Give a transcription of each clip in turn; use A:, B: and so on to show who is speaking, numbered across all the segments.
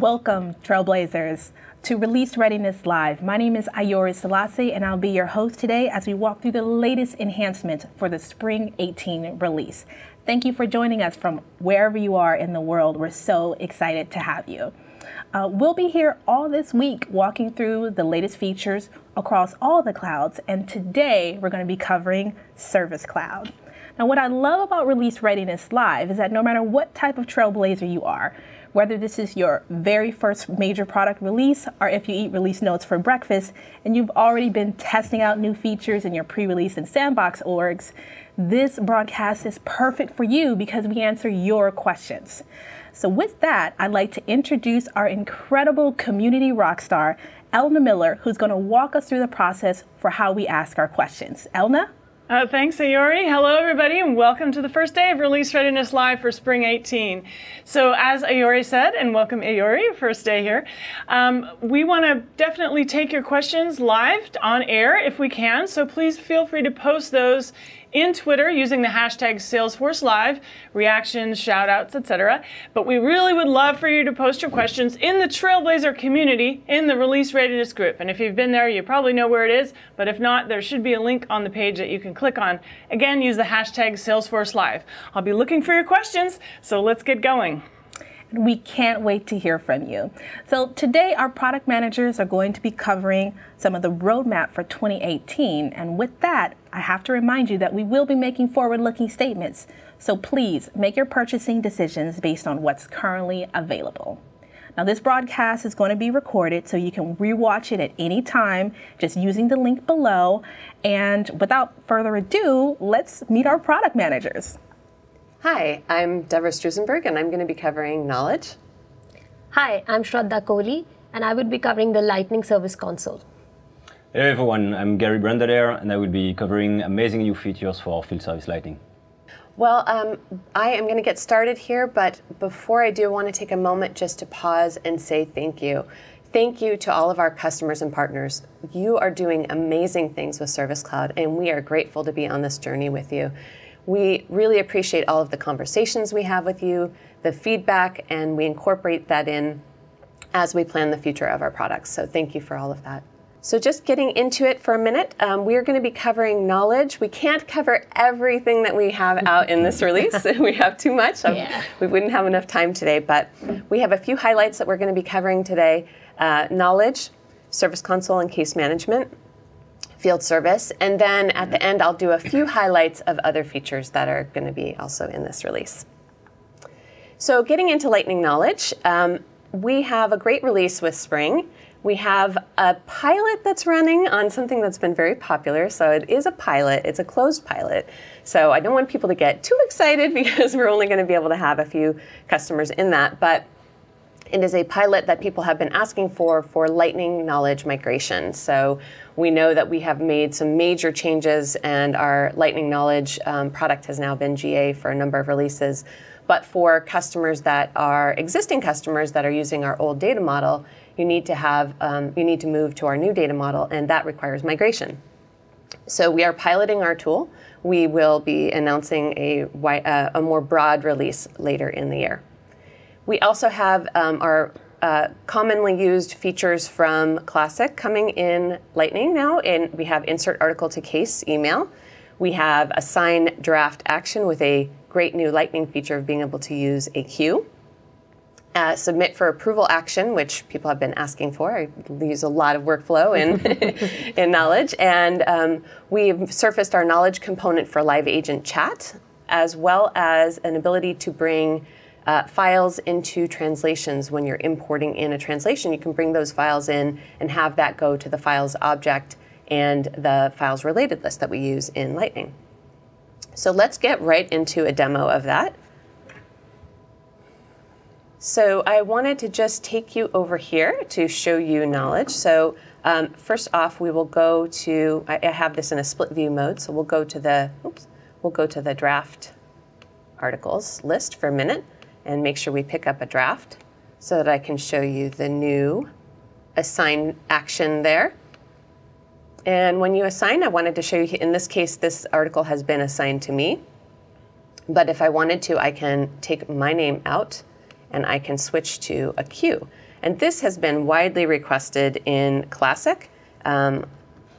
A: Welcome, Trailblazers, to Release Readiness Live. My name is Ayori Selassie, and I'll be your host today as we walk through the latest enhancements for the Spring 18 release. Thank you for joining us from wherever you are in the world. We're so excited to have you. We'll be here all this week walking through the latest features across all the clouds, and today we're going to be covering Service Cloud. Now, what I love about Release Readiness Live is that no matter what type of Trailblazer you are, whether this is your very first major product release or if you eat release notes for breakfast and you've already been testing out new features in your pre-release and sandbox orgs, this broadcast is perfect for you because we answer your questions. So with that, I'd like to introduce our incredible community rock star, Elna Miller, who's going to walk us through the process for how we ask our questions. Elna?
B: Thanks, Ayori. Hello, everybody, and welcome to the first day of Release Readiness Live for Spring 18. So as Ayori said, and welcome, Ayori, first day here, we want to definitely take your questions live on air if we can, so please feel free to post those in Twitter using the hashtag Salesforce Live, reactions, shout-outs, etc. But we really would love for you to post your questions in the Trailblazer community in the Release Readiness group. And if you've been there, you probably know where it is. But if not, there should be a link on the page that you can click on. Again, use the hashtag Salesforce Live. I'll be looking for your questions, so let's get going.
A: We can't wait to hear from you. So today our product managers are going to be covering some of the roadmap for 2018. And with that, I have to remind you that we will be making forward-looking statements. So please make your purchasing decisions based on what's currently available. Now this broadcast is going to be recorded so you can rewatch it at any time just using the link below. And without further ado, let's meet our product managers.
C: Hi, I'm Deborah Strusenberg, and I'm going to be covering Knowledge.
D: Hi, I'm Shraddha Kohli, and I would be covering the Lightning Service Console.
E: Hello everyone, I'm Gary Brandadair, and I will be covering amazing new features for Field Service Lightning.
C: Well, I am going to get started here, but before I do, I want to take a moment just to pause and say thank you. Thank you to all of our customers and partners. You are doing amazing things with Service Cloud, and we are grateful to be on this journey with you. We really appreciate all of the conversations we have with you, the feedback, and we incorporate that in as we plan the future of our products. So thank you for all of that. So just getting into it for a minute, we are going to be covering Knowledge. We can't cover everything that we have out in this release. We have too much. We wouldn't have enough time today, but we have a few highlights that we're going to be covering today. Knowledge, Service Console and Case Management, Field Service, and then at the end I'll do a few highlights of other features that are going to be also in this release. So getting into Lightning Knowledge, we have a great release with Spring. We have a pilot that's running on something that's been very popular. So it is a pilot, it's a closed pilot. So I don't want people to get too excited because we're only going to be able to have a few customers in that, but it is a pilot that people have been asking for Lightning Knowledge migration. So we know that we have made some major changes, and our Lightning Knowledge product has now been GA for a number of releases. But for customers that are existing customers that are using our old data model, you need to move to our new data model, and that requires migration. So we are piloting our tool. We will be announcing a more broad release later in the year. We also have our commonly used features from Classic coming in Lightning now, and we have Insert Article to Case email. We have Assign Draft Action with a great new Lightning feature of being able to use a queue. Submit for Approval Action, which people have been asking for. I use a lot of workflow in Knowledge. And we've surfaced our Knowledge component for Live Agent Chat, as well as an ability to bring files into translations. When you're importing in a translation, you can bring those files in and have that go to the files object and the files related list that we use in Lightning. So let's get right into a demo of that. So I wanted to just take you over here to show you Knowledge. So first off, we will go to, I have this in a split view mode, so we'll go to the draft articles list for a minute and make sure we pick up a draft so that I can show you the new assign action there. And when you assign, I wanted to show you, in this case, this article has been assigned to me. But if I wanted to, I can take my name out and I can switch to a queue. And this has been widely requested in Classic. And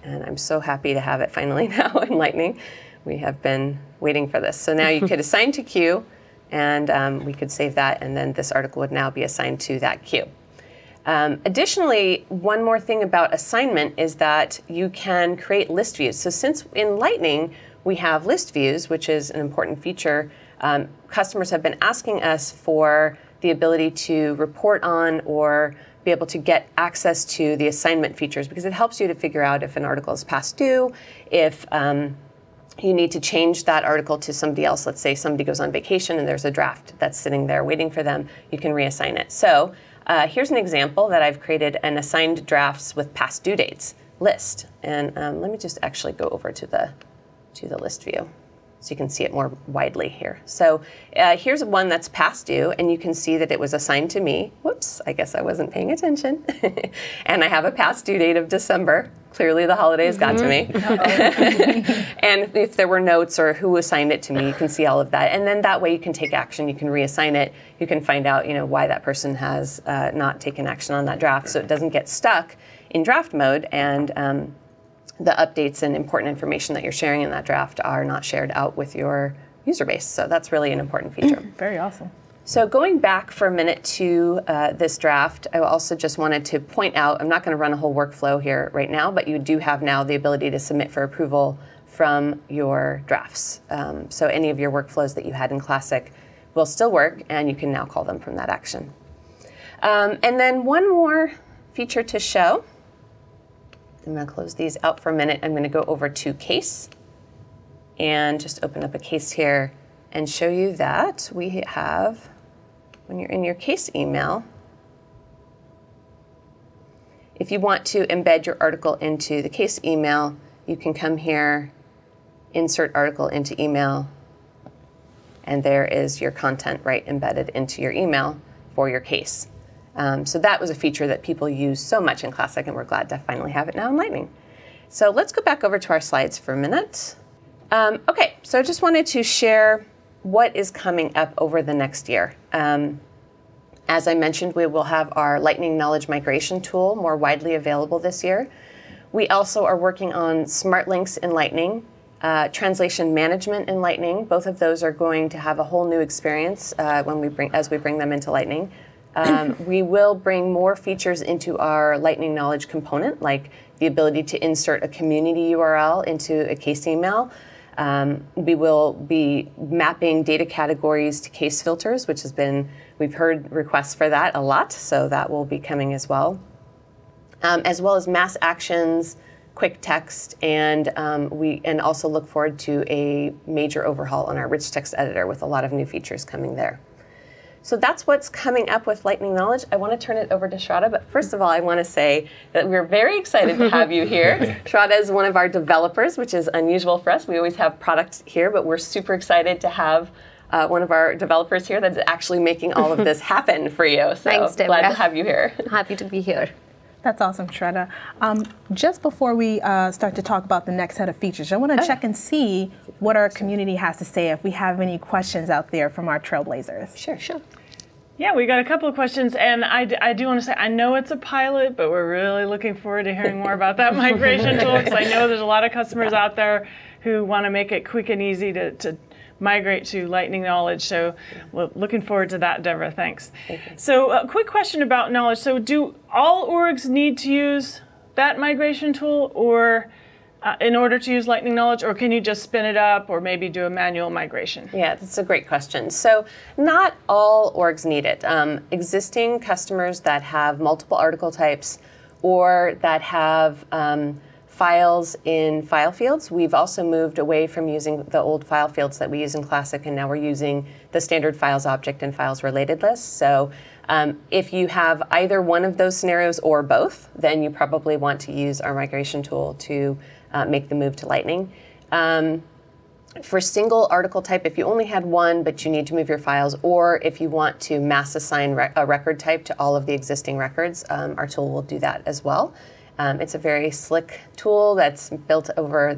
C: I'm so happy to have it finally now in Lightning. We have been waiting for this. So now you could assign to queue, and we could save that, and then this article would now be assigned to that queue. Additionally, one more thing about assignment is that you can create list views. So since in Lightning we have list views, which is an important feature, customers have been asking us for the ability to report on or be able to get access to the assignment features, because it helps you to figure out if an article is past due, if you need to change that article to somebody else. Let's say somebody goes on vacation and there's a draft that's sitting there waiting for them. You can reassign it. So here's an example that I've created an assigned drafts with past due dates list. And let me just actually go over to the list view so you can see it more widely here. So here's one that's past due, and you can see that it was assigned to me. Whoops, I guess I wasn't paying attention. And I have a past due date of December. Clearly the holidays got to me. And if there were notes or who assigned it to me, you can see all of that. And then that way you can take action, you can reassign it, you can find out why that person has not taken action on that draft, so it doesn't get stuck in draft mode, and the updates and important information that you're sharing in that draft are not shared out with your user base. So that's really an important feature.
A: Very awesome.
C: So going back for a minute to this draft, I also just wanted to point out, I'm not going to run a whole workflow here right now, but you do have now the ability to submit for approval from your drafts. So any of your workflows that you had in Classic will still work, and you can now call them from that action. And then one more feature to show. I'm going to close these out for a minute. I'm going to go over to case and just open up a case here and show you that we have, when you're in your case email, if you want to embed your article into the case email, you can come here, insert article into email, and there is your content right embedded into your email for your case. So that was a feature that people use so much in Classic, and we're glad to finally have it now in Lightning. So let's go back over to our slides for a minute. Okay, so I just wanted to share what is coming up over the next year. As I mentioned, we will have our Lightning Knowledge Migration tool more widely available this year. We also are working on smart links in Lightning, translation management in Lightning. Both of those are going to have a whole new experience as we bring them into Lightning. We will bring more features into our Lightning Knowledge component, like the ability to insert a community URL into a case email. We will be mapping data categories to case filters, which has been, we've heard requests for that a lot, so that will be coming as well as mass actions, quick text, and also look forward to a major overhaul on our rich text editor with a lot of new features coming there. So that's what's coming up with Lightning Knowledge. I want to turn it over to Shraddha, but first of all, I want to say that we're very excited to have you here. Shraddha is one of our developers, which is unusual for us. We always have product here, but we're super excited to have one of our developers here that's actually making all of this happen for you. So
D: Thanks, Deborah.
C: Glad to have you here.
D: Happy to be here.
A: That's awesome, Shraddha. Just before we start to talk about the next set of features, I want to check and see what our community has to say, if we have any questions out there from our trailblazers.
C: Sure.
B: Yeah, we got a couple of questions, and I do want to say, I know it's a pilot, but we're really looking forward to hearing more about that migration tool, because I know there's a lot of customers out there who want to make it quick and easy to migrate to Lightning Knowledge. So we're looking forward to that, Deborah. Thanks. So a quick question about Knowledge. So do all orgs need to use that migration tool or in order to use Lightning Knowledge, or can you just spin it up or maybe do a manual migration?
C: Yeah, that's a great question. So not all orgs need it. Existing customers that have multiple article types or that have files in file fields. We've also moved away from using the old file fields that we use in Classic, and now we're using the standard files object and files related list. So if you have either one of those scenarios or both, then you probably want to use our migration tool to make the move to Lightning. For single article type, if you only had one but you need to move your files, or if you want to mass assign a record type to all of the existing records, our tool will do that as well. It's a very slick tool that's built over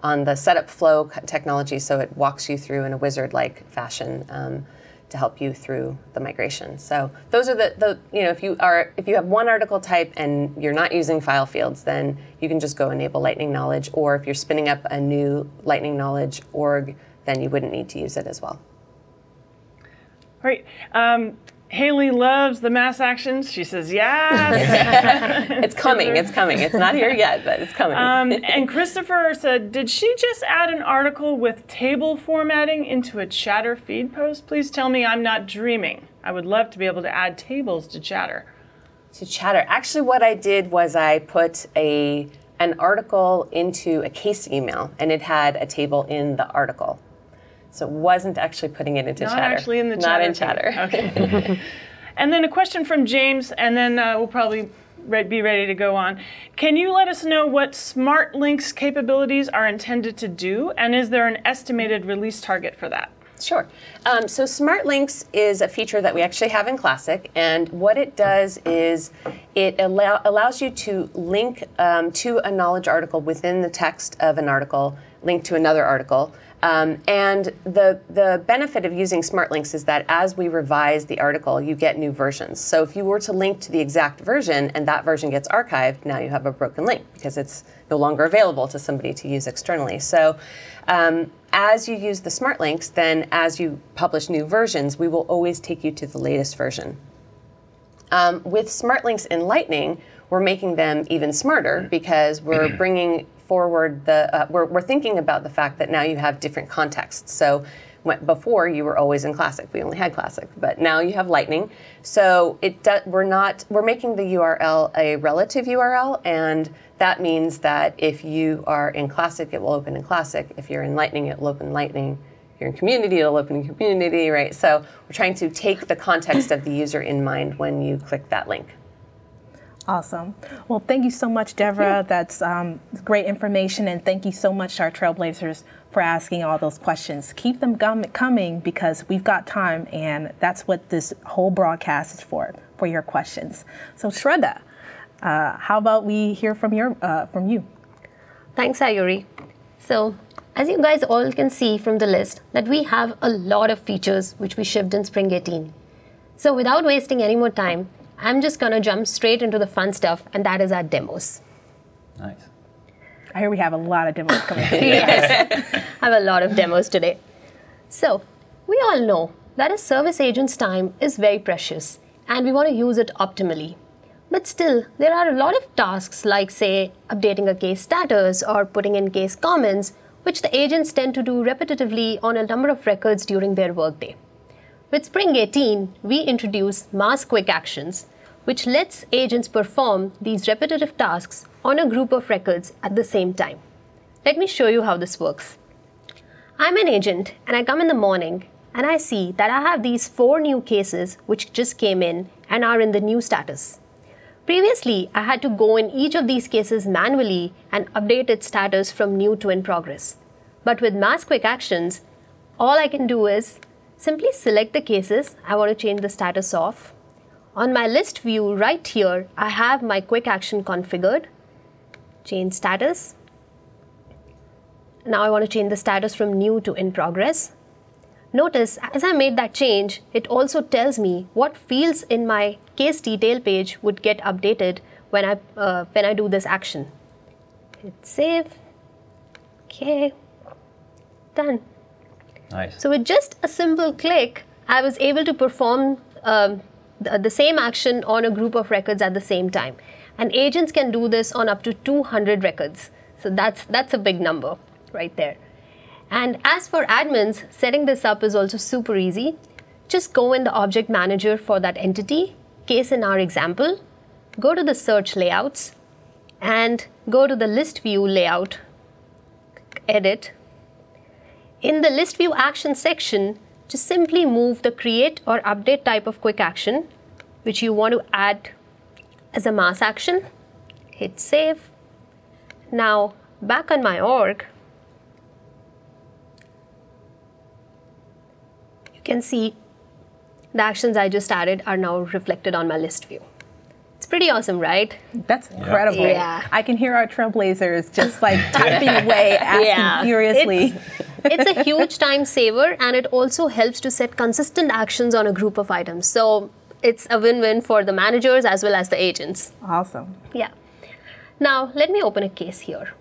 C: on the setup flow technology, so it walks you through in a wizard-like fashion to help you through the migration. So those are the if you have one article type and you're not using file fields, then you can just go enable Lightning Knowledge, or if you're spinning up a new Lightning Knowledge org, then you wouldn't need to use it as well.
B: Great. Haley loves the mass actions. She says, yes.
C: It's coming. It's coming. It's not here yet, but it's coming.
B: And Christopher said, did she just add an article with table formatting into a Chatter feed post? Please tell me I'm not dreaming. I would love to be able to add tables to Chatter.
C: To Chatter. Actually, what I did was I put an article into a case email, and it had a table in the article. So it wasn't actually putting it into Chatter.
B: Not actually in the Chatter.
C: Not in Chatter.
B: Okay. And then a question from James, and then we'll probably be ready to go on. Can you let us know what Smart Links capabilities are intended to do, and is there an estimated release target for that?
C: Sure. So Smart Links is a feature that we actually have in Classic, and what it does is it allows you to link to a knowledge article within the text of an article, link to another article. And the benefit of using Smart Links is that as we revise the article, you get new versions. So if you were to link to the exact version and that version gets archived, now you have a broken link because it's no longer available to somebody to use externally. So as you use the Smart Links, then as you publish new versions, we will always take you to the latest version. With Smart Links in Enlightening, we're making them even smarter because we're bringing forward we're thinking about the fact that now you have different contexts. So before you were always in Classic, we only had Classic, but now you have Lightning. So we're making the URL a relative URL, and that means that if you are in Classic, it will open in Classic. If you're in Lightning, it will open in Lightning. If you're in Community, it'll open in Community, right? So we're trying to take the context of the user in mind when you click that link.
A: Awesome. Well, thank you so much, Deborah. That's great information, and thank you so much to our Trailblazers for asking all those questions. Keep them coming because we've got time, and that's what this whole broadcast is for your questions. So, Shraddha, how about we hear from you?
D: Thanks, Ayuri. So, as you guys all can see from the list, that we have a lot of features which we shipped in Spring 18. So, without wasting any more time, I'm just going to jump straight into the fun stuff, and that is our demos.
E: Nice.
A: I hear we have a lot of demos coming.
D: Yes, I have a lot of demos today. So, we all know that a service agent's time is very precious, and we want to use it optimally. But still, there are a lot of tasks like, say, updating a case status or putting in case comments, which the agents tend to do repetitively on a number of records during their workday. With Spring 18, we introduce Mass Quick Actions, which lets agents perform these repetitive tasks on a group of records at the same time. Let me show you how this works. I'm an agent, and I come in the morning, and I see that I have these 4 new cases which just came in and are in the new status. Previously, I had to go in each of these cases manually and update its status from new to in progress. But with Mass Quick Actions, all I can do is simply select the cases I want to change the status of. On my list view right here, I have my quick action configured. Change status. Now I want to change the status from new to in progress. Notice, as I made that change, it also tells me what fields in my case detail page would get updated when I do this action. Hit save. Okay, done.
E: Nice.
D: So with just a simple click, I was able to perform the same action on a group of records at the same time. And agents can do this on up to 200 records. So that's a big number right there. And as for admins, setting this up is also super easy. Just go in the object manager for that entity, case in our example, go to the search layouts, and go to the list view layout, edit. In the list view action section, just simply move the create or update type of quick action, which you want to add as a mass action. Hit save. Now back on my org, you can see the actions I just added are now reflected on my list view. It's pretty awesome, right?
A: That's incredible.
D: Yeah.
A: I can hear our Trailblazers just like typing away, asking furiously.
D: It's a huge time saver, and it also helps to set consistent actions on a group of items. So it's a win-win for the managers as well as the agents.
A: Awesome.
D: Yeah. Now, let me open a case here.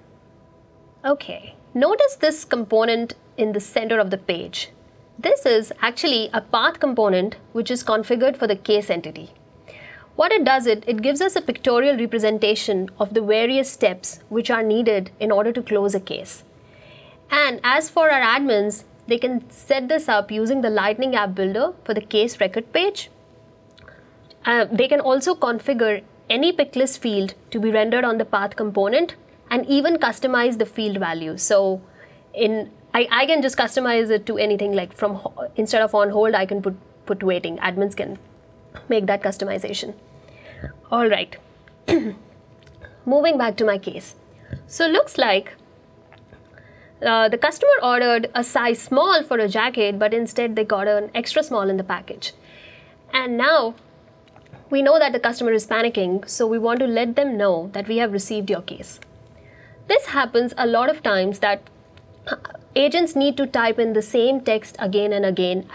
D: Okay. Notice this component in the center of the page. This is actually a path component which is configured for the case entity. What it does, it gives us a pictorial representation of the various steps which are needed in order to close a case. And as for our admins, they can set this up using the Lightning app builder for the case record page. They can also configure any pick list field to be rendered on the path component and even customize the field value. So I can just customize it to anything, like instead of on hold, I can put waiting. Admins can make that customization. All right. Moving back to my case. So looks like the customer ordered a size small for a jacket, but instead they got an extra small in the package. And now we know that the customer is panicking, so we want to let them know that we have received your case. This happens a lot of times that agents need to type in the same text again and again,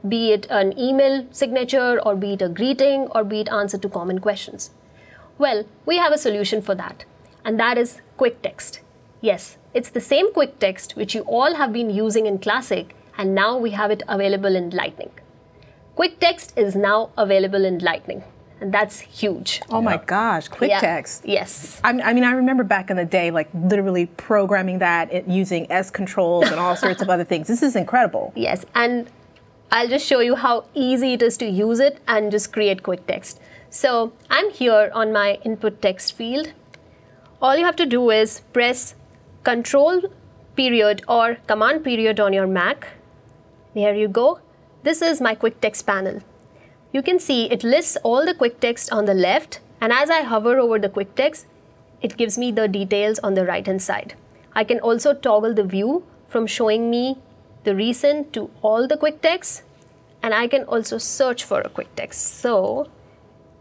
D: be it an email signature or be it a greeting or be it answer to common questions. Well, we have a solution for that, and that is quick text. Yes, it's the same quick text which you all have been using in Classic, and now we have it available in Lightning. Quick text is now available in Lightning, and that's huge.
A: Oh my gosh, quick text.
D: Yes.
A: I mean, I remember back in the day, like literally programming that using S controls and all sorts of other things. This is incredible.
D: Yes, and I'll just show you how easy it is to use it and just create quick text. So I'm here on my input text field. All you have to do is press Control period or Command period on your Mac. There you go. This is my quick text panel. You can see it lists all the quick text on the left, and as I hover over the quick text, it gives me the details on the right hand side. I can also toggle the view from showing me the recent to all the quick text, and I can also search for a quick text. So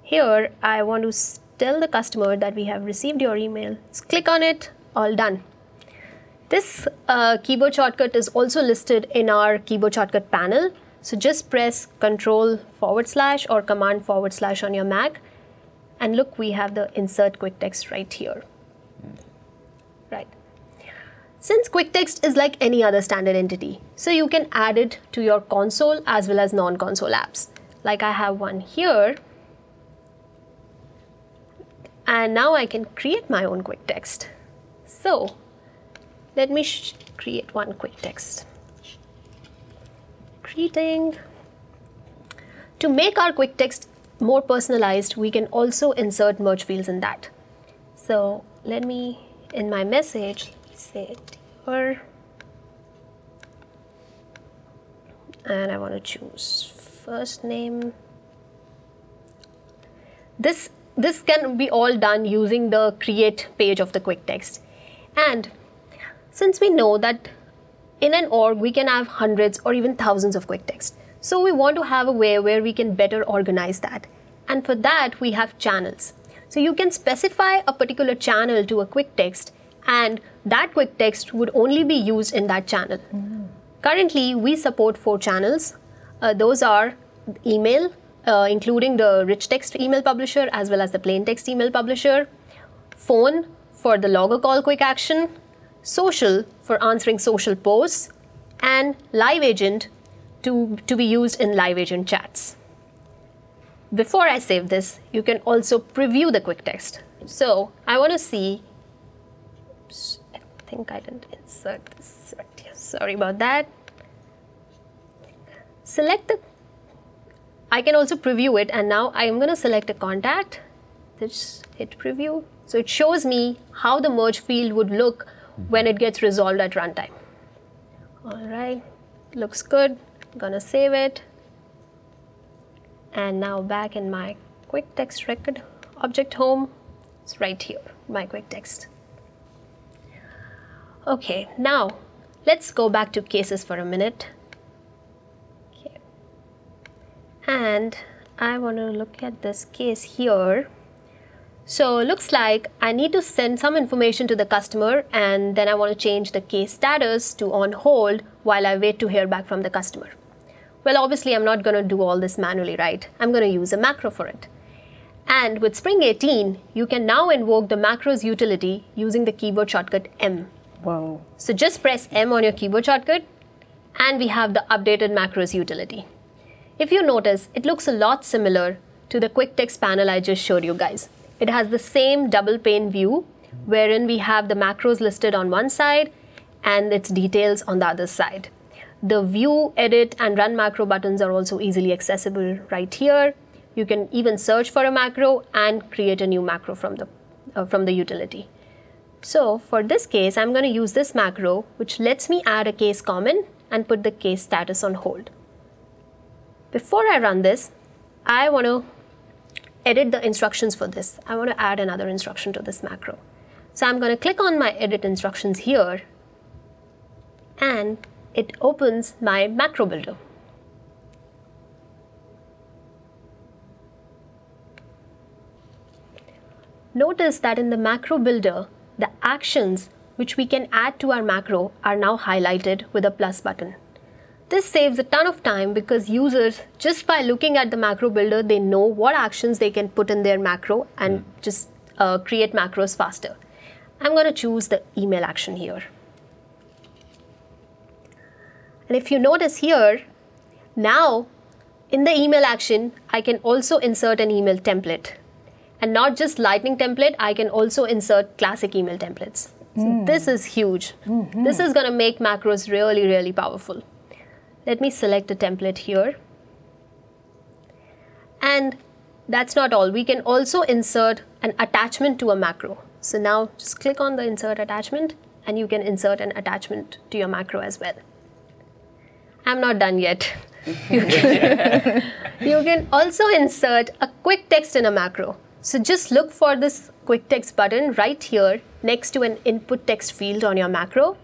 D: here I want to tell the customer that we have received your email. Just click on it, all done. This keyboard shortcut is also listed in our keyboard shortcut panel. So just press Control / or Command / on your Mac, and look, we have the insert quick text right here. Right. Since quick text is like any other standard entity, so you can add it to your console as well as non-console apps. Like I have one here, and now I can create my own quick text. So let me create one quick text. Greeting. To make our quick text more personalized, we can also insert merge fields in that. So let me, in my message, say it here, and I want to choose first name. This can be all done using the create page of the quick text. And since we know that in an org we can have hundreds or even thousands of quick text, so we want to have a way where we can better organize that. And for that we have channels. So you can specify a particular channel to a quick text, and that quick text would only be used in that channel. Currently we support 4 channels. Those are email, including the rich text email publisher as well as the plain text email publisher, phone for the logger call quick action, social for answering social posts, and live agent to be used in live agent chats. Before I save this, you can also preview the quick text. So I want to see, I think I didn't insert this right here. Sorry about that. I can also preview it, and now I am going to select a contact. Just hit preview. So it shows me how the merge field would look when it gets resolved at runtime. All right, looks good. I'm gonna save it. And now back in my quick text record object home, it's right here, my quick text. Okay, now let's go back to cases for a minute. Okay. And I want to look at this case here. So looks like I need to send some information to the customer, and then I want to change the case status to on hold while I wait to hear back from the customer. Well, obviously I'm not going to do all this manually, right? I'm going to use a macro for it. And with Spring 18, you can now invoke the macros utility using the keyboard shortcut M.
A: Whoa.
D: So just press M on your keyboard shortcut, and we have the updated macros utility. If you notice, it looks a lot similar to the quick text panel I just showed you guys. It has the same double pane view, wherein we have the macros listed on one side and its details on the other side. The view, edit, and run macro buttons are also easily accessible right here. You can even search for a macro and create a new macro from the utility. So for this case, I'm going to use this macro, which lets me add a case comment and put the case status on hold. Before I run this, I want to edit the instructions for this. I want to add another instruction to this macro. So I'm going to click on my edit instructions here, and it opens my macro builder. Notice that in the macro builder, the actions which we can add to our macro are now highlighted with a plus button. This saves a ton of time because users, just by looking at the macro builder, they know what actions they can put in their macro and just create macros faster. I'm going to choose the email action here. And if you notice here, now in the email action, I can also insert an email template. And not just Lightning template, I can also insert classic email templates. So this is huge. This is going to make macros really, really powerful. Let me select a template here. And that's not all. We can also insert an attachment to a macro. So now just click on the insert attachment, and you can insert an attachment to your macro as well. I'm not done yet. You can also insert a quick text in a macro. So just look for this quick text button right here next to an input text field on your macro,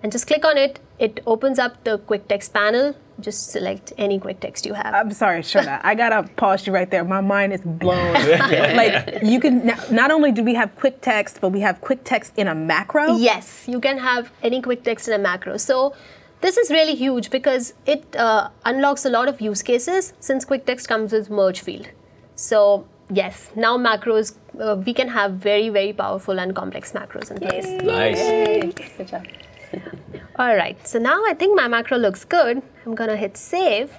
D: and just click on it. It opens up the quick text panel. Just select any quick text you have.
A: I'm sorry, Shona. I gotta pause you right there. My mind is blown. Like, you can, not only do we have quick text, but we have quick text in a macro?
D: Yes, you can have any quick text in a macro. So this is really huge because it unlocks a lot of use cases since quick text comes with merge field. So yes, now macros, we can have very, very powerful and complex macros in place.
E: Nice.
C: Yay. Good job.
D: All right, so now I think my macro looks good. I'm gonna hit save,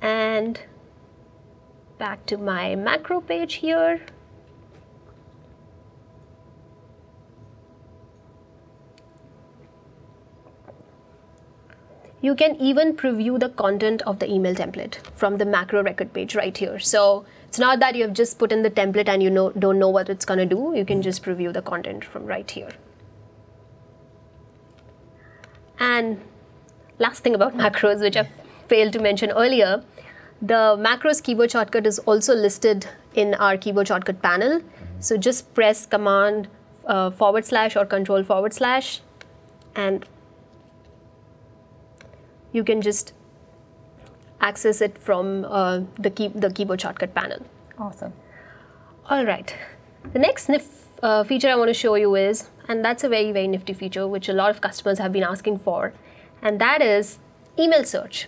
D: and back to my macro page here. You can even preview the content of the email template from the macro record page right here. So it's not that you have just put in the template and you don't know what it's gonna do. You can just preview the content from right here. And last thing about macros, which I failed to mention earlier, the macros keyboard shortcut is also listed in our keyboard shortcut panel. So just press command / or control / and you can just access it from the keyboard shortcut panel.
A: Awesome.
D: All right. The next feature I want to show you is, and that's a very, very nifty feature which a lot of customers have been asking for, and that is email search.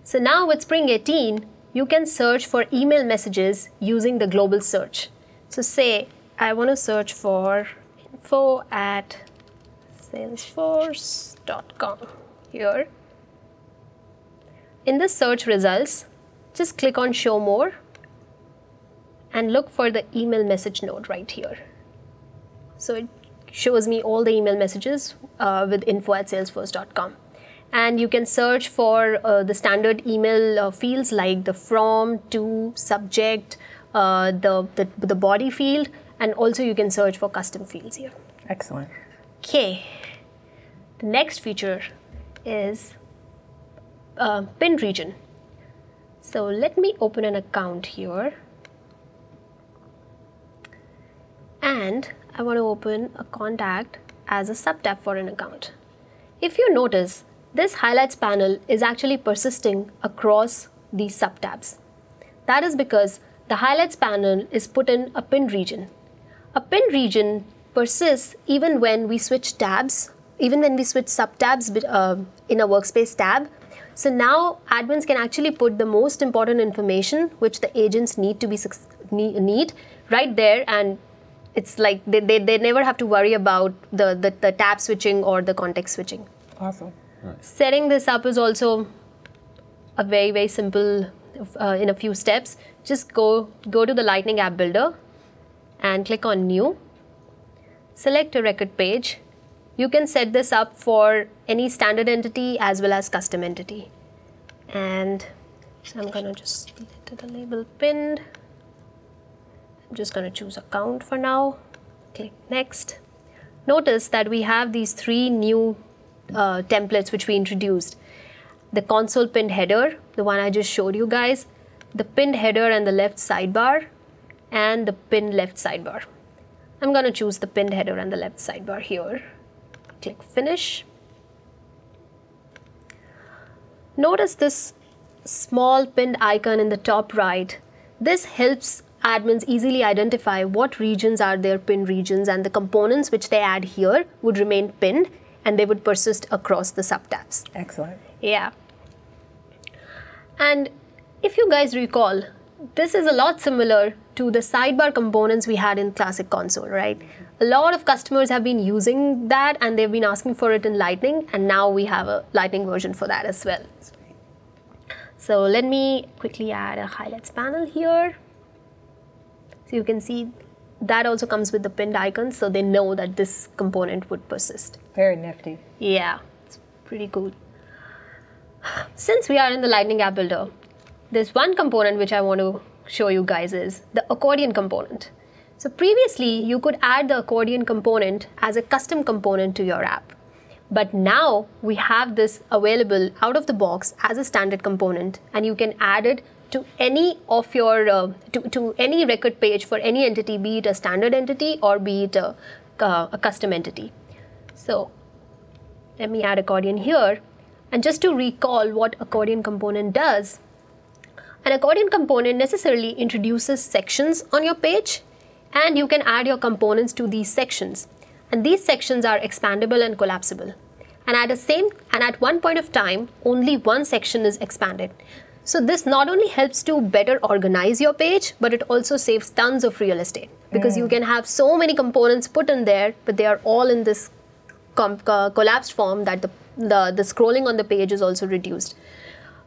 D: So now with Spring 18, you can search for email messages using the global search. So say I want to search for info@salesforce.com here. In the search results, just click on show more and look for the email message node right here. So it shows me all the email messages with info@salesforce.com. And you can search for the standard email fields like the from, to, subject, the body field, and also you can search for custom fields here.
A: Excellent.
D: Okay. The next feature is pin region. So let me open an account here. And I want to open a contact as a subtab for an account. If you notice, this highlights panel is actually persisting across these subtabs. That is because the highlights panel is put in a pinned region. A pinned region persists even when we switch tabs, even when we switch subtabs in a workspace tab. So now admins can actually put the most important information which the agents need right there, and it's like they never have to worry about the tab switching or the context switching.
A: Awesome.
E: Nice.
D: Setting this up is also a very, very simple in a few steps. Just go to the Lightning App Builder and click on New. Select a record page. You can set this up for any standard entity as well as custom entity. And so I'm going to just let the label pinned. I'm just going to choose account for now. Click next. Notice that we have these 3 new templates which we introduced. The console pinned header, the one I just showed you guys, the pinned header and the left sidebar, and the pinned left sidebar. I'm going to choose the pinned header and the left sidebar here. Click Finish. Notice this small pinned icon in the top right. This helps admins easily identify what regions are their pinned regions, and the components which they add here would remain pinned and they would persist across the subtabs.
A: Excellent.
D: Yeah. And if you guys recall, this is a lot similar to the sidebar components we had in Classic Console, right? A lot of customers have been using that and they've been asking for it in Lightning, and now we have a Lightning version for that as well. So let me quickly add a highlights panel here. So you can see that also comes with the pinned icon, so they know that this component would persist.
A: Very nifty.
D: Yeah, it's pretty cool. Since we are in the Lightning App Builder, there's one component which I want to show you guys is the Accordion component. So previously, you could add the Accordion component as a custom component to your app. But now we have this available out of the box as a standard component, and you can add it to any of your to any record page for any entity, be it a standard entity or be it a custom entity. So let me add Accordion here. And just to recall what Accordion component does, an Accordion component necessarily introduces sections on your page, and you can add your components to these sections. And these sections are expandable and collapsible. And at one point of time, only one section is expanded. So this not only helps to better organize your page, but it also saves tons of real estate, because you can have so many components put in there, but they are all in this collapsed form that the scrolling on the page is also reduced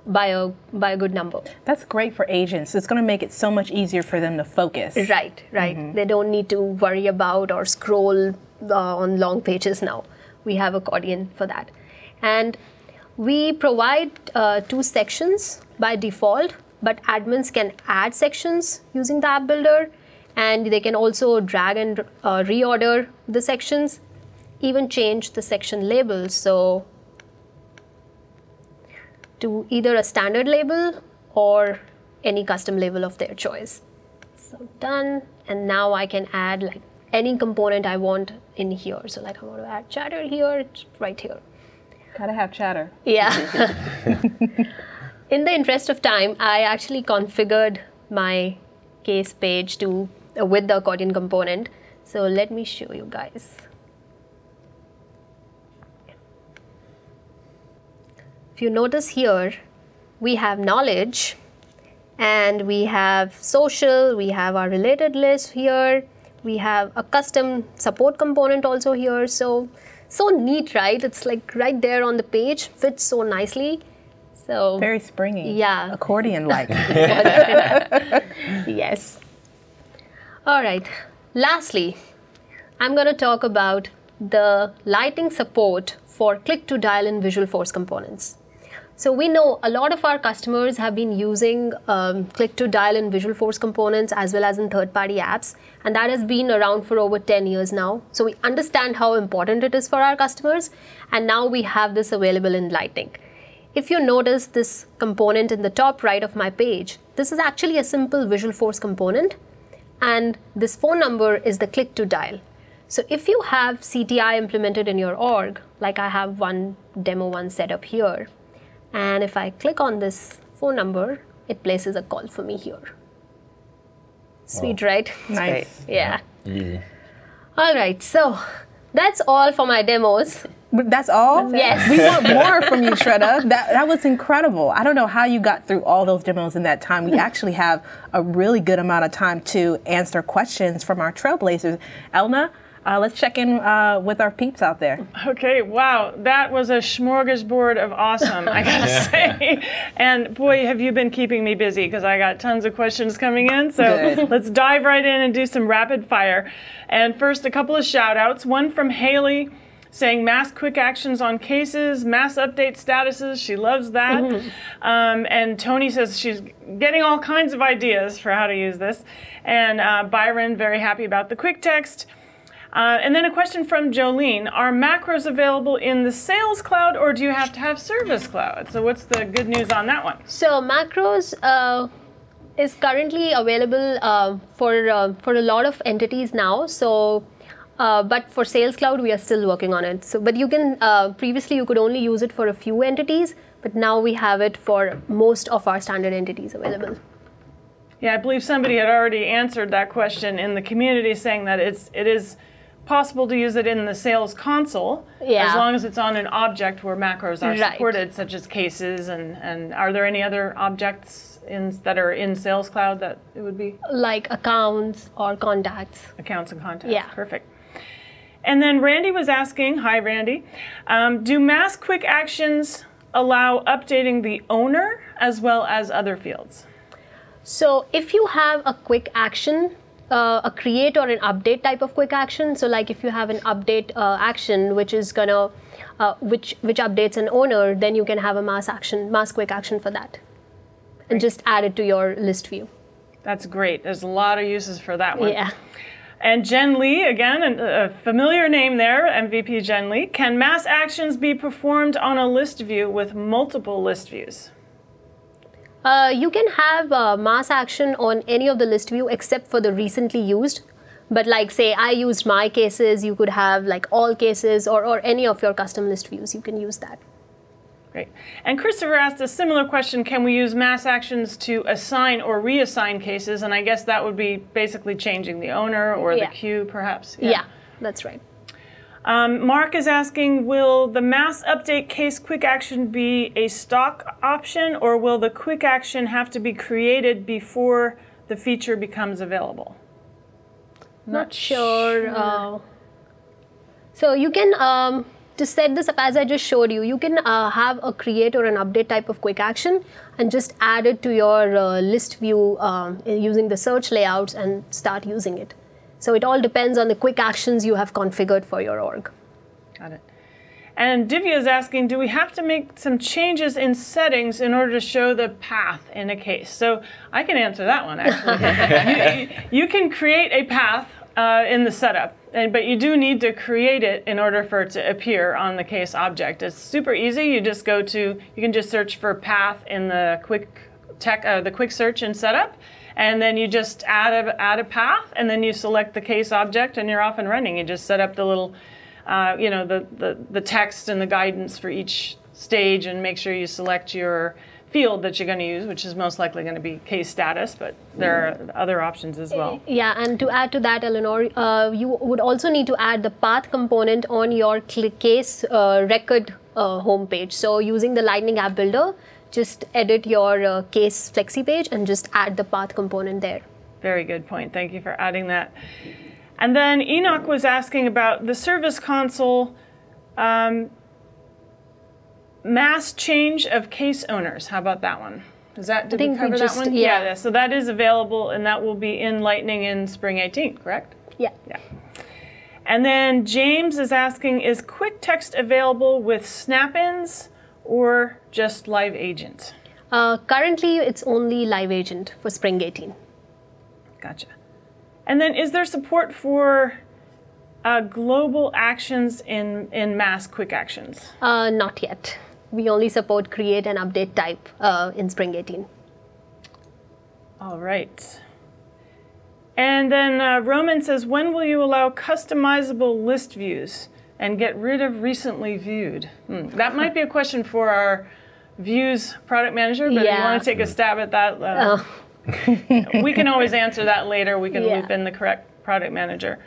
D: by a good number.
A: That's great for agents. It's going to make it so much easier for them to focus.
D: Right. They don't need to worry about or scroll on long pages now. We have Accordion for that. And we provide 2 sections by default, but admins can add sections using the app builder, and they can also drag and reorder the sections, even change the section label. So to either a standard label or any custom label of their choice. So done, and now I can add like any component I want in here. So like I want to add chatter here, it's right here.
A: Gotta have chatter.
D: Yeah. In the interest of time, I actually configured my case page with the Accordion component. So let me show you guys. If you notice here, we have knowledge, and we have social, we have our related list here, we have a custom support component also here. So neat, right? It's like right there on the page, fits so nicely. So
A: very springy.
D: Yeah.
A: Accordion-like.
D: Yes. All right. Lastly, I'm going to talk about the Lightning support for click-to-dial in Visualforce components. So we know a lot of our customers have been using click-to-dial in Visualforce components as well as in third-party apps, and that has been around for over 10 years now. So we understand how important it is for our customers, and now we have this available in Lightning. If you notice this component in the top right of my page, this is actually a simple Visualforce component, and this phone number is the click-to-dial. So if you have CTI implemented in your org, like I have one demo one set up here, and if I click on this phone number, it places a call for me here. Sweet, right?
A: Nice.
D: Yeah.
E: Easy.
D: All right, so that's all for my demos.
A: But that's all?
D: Yes.
A: We want more from you, Shraddha. That was incredible. I don't know how you got through all those demos in that time. We actually have a really good amount of time to answer questions from our trailblazers. Elna, let's check in with our peeps out there.
B: Okay, wow, that was a smorgasbord of awesome, I gotta say. And boy, have you been keeping me busy, because I got tons of questions coming in. So
A: Good.
B: Let's dive right in and do some rapid fire. And first, a couple of shout outs. One from Haley, saying mass quick actions on cases, mass update statuses. She loves that. And Tony says she's getting all kinds of ideas for how to use this. And Byron, very happy about the quick text. And then a question from Jolene. Are macros available in the Sales Cloud, or do you have to have Service Cloud? So what's the good news on that one?
D: So macros is currently available for a lot of entities now. So, but for Sales Cloud, we are still working on it. So, but you can previously you could only use it for a few entities, but now we have it for most of our standard entities available.
B: Yeah, I believe somebody had already answered that question in the community, saying that it is possible to use it in the Sales Console, as long as it's on an object where macros are supported, such as cases. And are there any other objects that are in Sales Cloud that it would be?
D: Like accounts or contacts.
B: Accounts and contacts.
D: Yeah.
B: Perfect. And then Randy was asking, hi Randy, do mass quick actions allow updating the owner as well as other fields?
D: So if you have a quick action, a create or an update type of quick action, so like if you have an update action which is gonna which updates an owner, then you can have a mass quick action for that, and just add it to your list view.
B: That's great. There's a lot of uses for that one.
D: Yeah.
B: And Jen Lee, again, a familiar name there, MVP Jen Lee. Can mass actions be performed on a list view with multiple list views?
D: You can have mass action on any of the list view except for the recently used. But like say I used my cases, you could have like all cases or any of your custom list views. You can use that.
B: Great. And Christopher asked a similar question, can we use mass actions to assign or reassign cases? And I guess that would be basically changing the owner or the queue perhaps.
D: Yeah, that's right.
B: Mark is asking, will the mass update case quick action be a stock option, or will the quick action have to be created before the feature becomes available?
D: Not sure. So you can, to set this up as I just showed you, you can have a create or an update type of quick action and just add it to your list view using the search layouts and start using it. So it all depends on the quick actions you have configured for your org.
B: Got it. And Divya is asking, do we have to make some changes in settings in order to show the path in a case? So I can answer that one, actually. you can create a path in the setup, but you do need to create it in order for it to appear on the case object. It's super easy. You just go to, you can just search for path in the quick search and setup. And then you just add a path, and then you select the case object, and you're off and running. You just set up the little, the text and the guidance for each stage, and make sure you select your field that you're going to use, which is most likely going to be case status, but there are other options as well.
D: Yeah, and to add to that, Eleanor, you would also need to add the path component on your case record homepage. So using the Lightning App Builder, just edit your case flexi page and just add the path component there.
B: Very good point. Thank you for adding that. And then Enoch was asking about the Service Console mass change of case owners. How about that one? Did we cover that one? Yeah. So that is available, and that will be in Enlightening in Spring 18, correct?
D: Yeah.
B: Yeah. And then James is asking, is quick text available with snap-ins or just Live Agent?
D: Currently, it's only Live Agent for Spring 18.
B: Gotcha. And then is there support for global actions in mass quick actions?
D: Not yet. We only support create and update type in Spring 18.
B: All right. And then Roman says, when will you allow customizable list views and get rid of recently viewed? That might be a question for our views product manager, but if you want to take a stab at that, We can always answer that later. We can
D: Yeah.
B: loop in the correct product manager.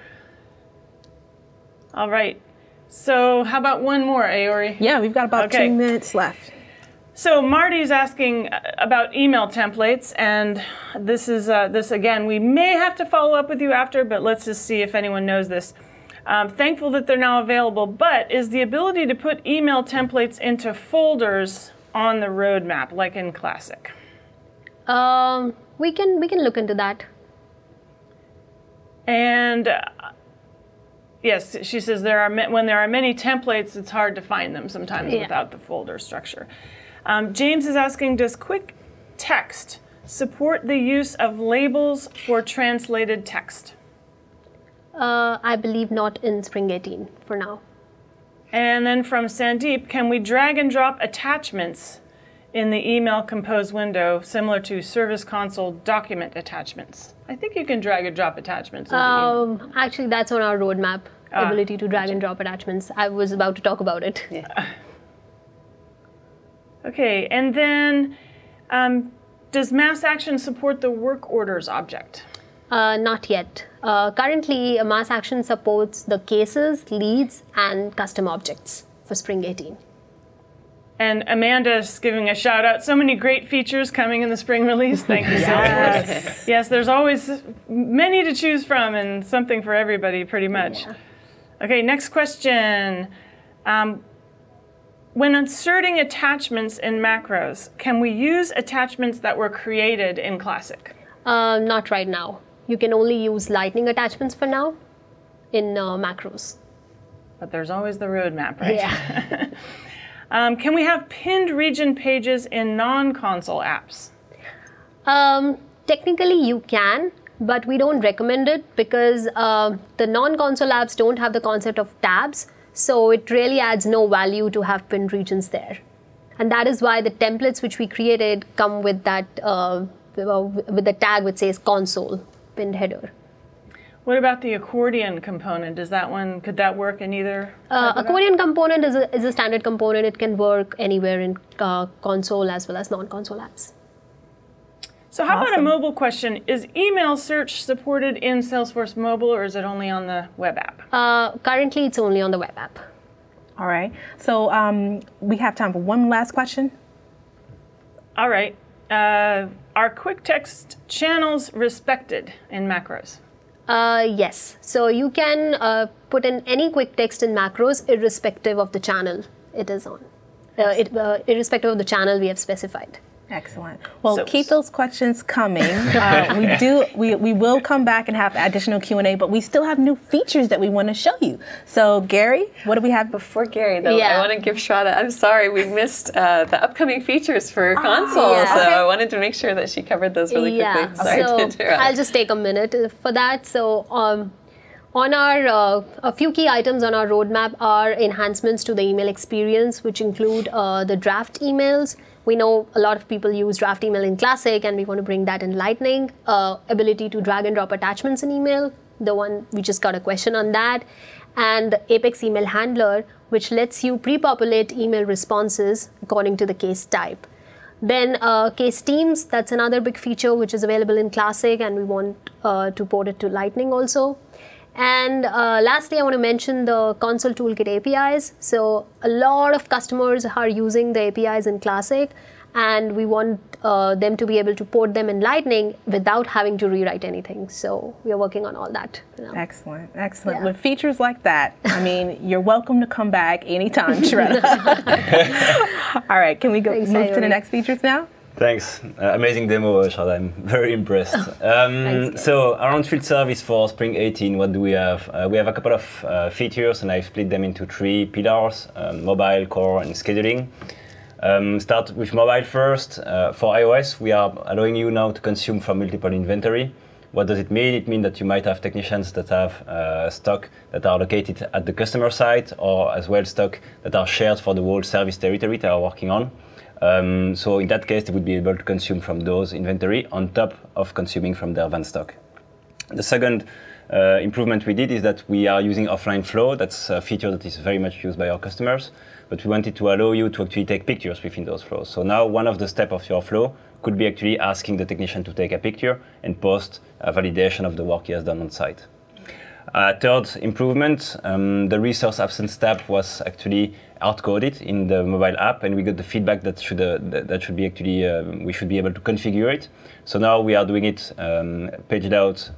B: All right. So how about one more, Aori?
A: Yeah, we've got about 2 minutes left.
B: So Marty's asking about email templates, and this is this again. We may have to follow up with you after, but let's just see if anyone knows this. Thankful that they're now available, but is the ability to put email templates into folders on the roadmap, like in Classic?
D: We can look into that.
B: And yes, she says when there are many templates, it's hard to find them sometimes without the folder structure. James is asking, does quick text support the use of labels for translated text?
D: I believe not in Spring 18 for now.
B: And then from Sandeep, can we drag and drop attachments in the email compose window, similar to Service Console document attachments? I think you can drag and drop attachments in the email.
D: Actually, that's on our roadmap, ability to drag and drop attachments. I was about to talk about it.
C: Yeah.
B: Okay, and then does mass action support the work orders object?
D: Not yet. Currently, mass action supports the cases, leads, and custom objects for Spring 18.
B: And Amanda's giving a shout out. So many great features coming in the spring release. Thank you, Salesforce. Yes, there's always many to choose from and something for everybody, pretty much. Yeah. Okay, next question. When inserting attachments in macros, can we use attachments that were created in Classic?
D: Not right now. You can only use Lightning attachments for now in macros.
B: But there's always the roadmap, right?
D: Yeah.
B: Can we have pinned region pages in non-console apps?
D: Technically, you can, but we don't recommend it because the non-console apps don't have the concept of tabs, so it really adds no value to have pinned regions there. And that is why the templates which we created come with that with the tag which says console pinned header.
B: What about the Accordion component? Is that one, could that work in either?
D: Accordion component is a standard component. It can work anywhere in console as well as non-console apps.
B: So how about a mobile question? Is email search supported in Salesforce Mobile, or is it only on the web app?
D: Currently, it's only on the web app.
A: All right. So we have time for one last question.
B: All right. Are quick text channels respected in macros?
D: Yes. So you can put in any quick text in macros irrespective of the channel it is on. Irrespective of the channel we have specified.
A: Excellent. Well, keep those questions coming. We will come back and have additional Q&A, but we still have new features that we want to show you. So, Gary, what do we have?
C: Before Gary, though, I want to give Shraddha, I'm sorry, we missed the upcoming features for console, so I wanted to make sure that she covered those really quickly. Sorry to interrupt.
D: I'll just take a minute for that. So, on our, a few key items on our roadmap are enhancements to the email experience, which include the draft emails. We know a lot of people use draft email in Classic, and we want to bring that in Lightning. Ability to drag and drop attachments in email, the one we just got a question on that. And the Apex email handler, which lets you pre-populate email responses according to the case type. Then case teams, that's another big feature which is available in Classic, and we want to port it to Lightning also. And lastly, I want to mention the console toolkit APIs. So a lot of customers are using the APIs in Classic, and we want them to be able to port them in Lightning without having to rewrite anything. So we are working on all that.
A: Excellent, excellent. Yeah. With features like that, I mean, you're welcome to come back anytime, Shraddha. All right, can we go move to the next features now?
E: Thanks. Amazing demo, Shraddha. I'm very impressed. So around field service for Spring 18, what do we have? We have a couple of features, and I've split them into 3 pillars, mobile, core, and scheduling. Start with mobile first. For iOS, we are allowing you now to consume from multiple inventory. What does it mean? It means that you might have technicians that have stock that are located at the customer site, or as well stock that are shared for the whole service territory they are working on. So in that case, they would be able to consume from those inventory on top of consuming from their van stock. The second improvement we did is that we are using offline flow. That's a feature that is very much used by our customers, but we wanted to allow you to actually take pictures within those flows. So now one of the steps of your flow could be actually asking the technician to take a picture and post a validation of the work he has done on site. Third improvement, the resource absence tab was actually hard-coded in the mobile app, and we got the feedback that should be actually we should be able to configure it. So now we are doing it paged out,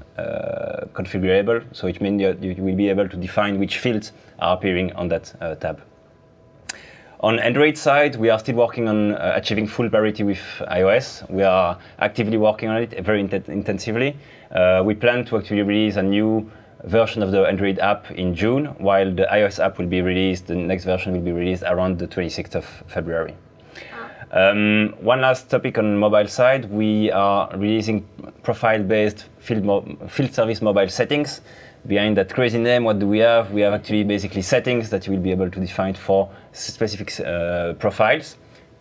E: configurable. So it means you will be able to define which fields are appearing on that tab. On Android side, we are still working on achieving full parity with iOS. We are actively working on it very intensively. We plan to actually release a new version of the Android app in June, while the iOS app will be released, the next version will be released around the 26th of February. One last topic on mobile side, we are releasing profile-based field service mobile settings. Behind that crazy name, what do we have? We have actually basically settings that you will be able to define for specific profiles.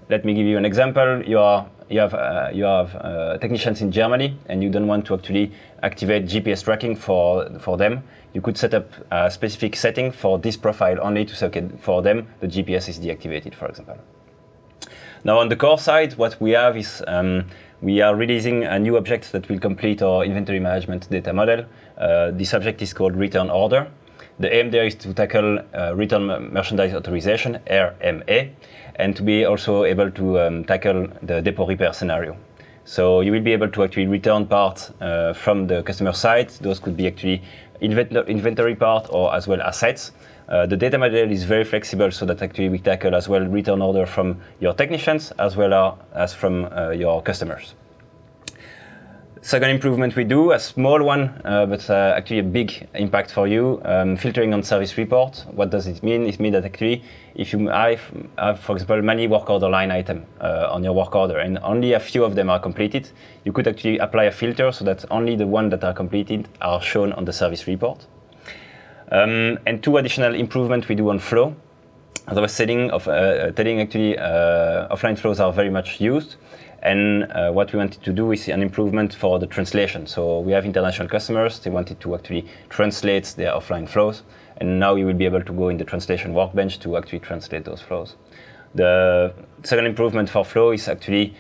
E: Let me give you an example. You have technicians in Germany, and you don't want to actually activate GPS tracking for them. You could set up a specific setting for this profile only to say, okay, for them, the GPS is deactivated, for example. Now, on the core side, what we have is we are releasing a new object that will complete our inventory management data model. This object is called return order. The aim there is to tackle return merchandise authorization, RMA, and to be also able to tackle the depot repair scenario. So you will be able to actually return parts from the customer side. Those could be actually inventory part or as well assets. The data model is very flexible, so that actually we tackle as well return order from your technicians as well as from your customers. Second improvement we do, a small one, but actually a big impact for you, filtering on service report. What does it mean? It means that actually if you have, for example, many work order line items on your work order and only a few of them are completed, you could actually apply a filter so that only the ones that are completed are shown on the service report. And two additional improvements we do on flow. As I was saying, telling actually offline flows are very much used. And what we wanted to do is an improvement for the translation. So we have international customers. They wanted to actually translate their offline flows. And now you will be able to go in the translation workbench to actually translate those flows. The second improvement for flow is actually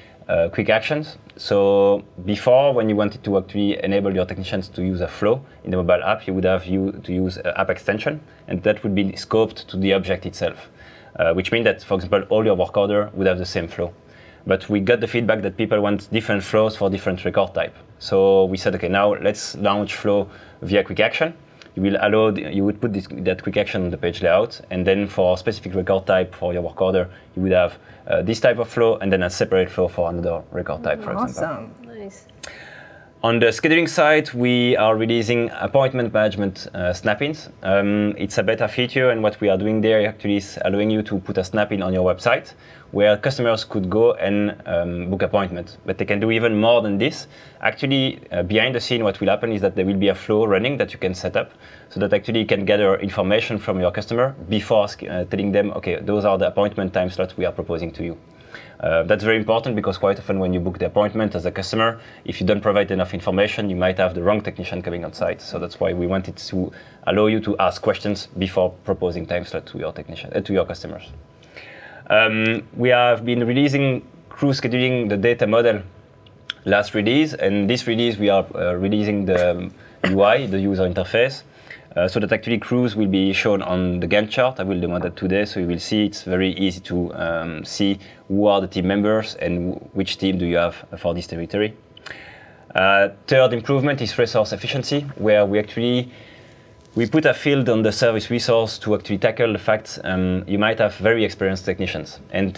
E: quick actions. So before, when you wanted to actually enable your technicians to use a flow in the mobile app, you would have to use an app extension, and that would be scoped to the object itself, which means that, for example, all your work order would have the same flow. But we got the feedback that people want different flows for different record type. So we said, okay, now let's launch flow via quick action. You would put that quick action on the page layout, and then for a specific record type for your work order, you would have this type of flow and then a separate flow for another record type, for example.
A: Awesome.
D: Nice.
E: On the scheduling side, we are releasing appointment management snap-ins. It's a beta feature, and what we are doing there actually is allowing you to put a snap-in on your website where customers could go and book appointments. But they can do even more than this. Actually, behind the scene, what will happen is that there will be a flow running that you can set up so that actually you can gather information from your customer before telling them, okay, those are the appointment time slots we are proposing to you. That's very important because quite often when you book the appointment as a customer, if you don't provide enough information, you might have the wrong technician coming on site. So that's why we wanted to allow you to ask questions before proposing time slot to your technician, to your customers. We have been releasing crew scheduling, the data model, last release, and this release we are releasing the UI, the user interface, so that actually crews will be shown on the Gantt chart. I will demo that today, so you will see it's very easy to see who are the team members and which team do you have for this territory. Third improvement is resource efficiency, where we put a field on the service resource to actually tackle the fact you might have very experienced technicians, and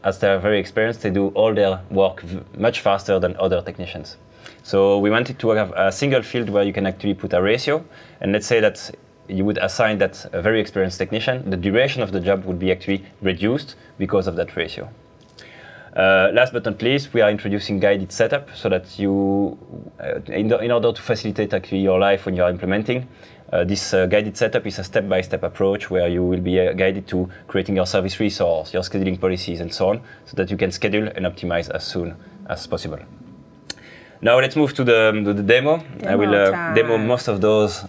E: as they are very experienced, they do all their work much faster than other technicians. So we wanted to have a single field where you can actually put a ratio, and let's say that you would assign that a very experienced technician, the duration of the job would be actually reduced because of that ratio. Last but not least, we are introducing guided setup so that you, in order to facilitate actually your life when you are implementing, this guided setup is a step-by-step approach where you will be guided to creating your service resource, your scheduling policies, and so on, so that you can schedule and optimize as soon as possible. Now let's move to the demo. I will demo most of those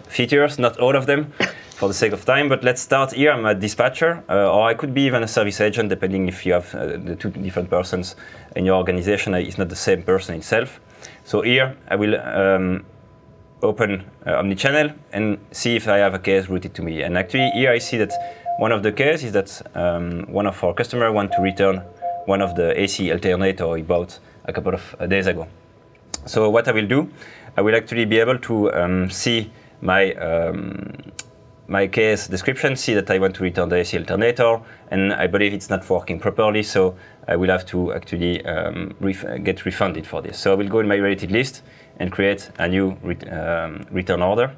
E: features, not all of them. for the sake of time, but let's start here. I'm a dispatcher, or I could be even a service agent, depending if you have the two different persons in your organization. It's not the same person itself. So here I will open Omni-Channel and see if I have a case routed to me. And actually here I see that one of the cases is that one of our customers want to return one of the AC alternator he bought a couple of days ago. So what I will do, I will actually be able to see my my case description, see that I want to return the AC alternator, and I believe it's not working properly, so I will have to actually get refunded for this. So I will go in my related list and create a new return order,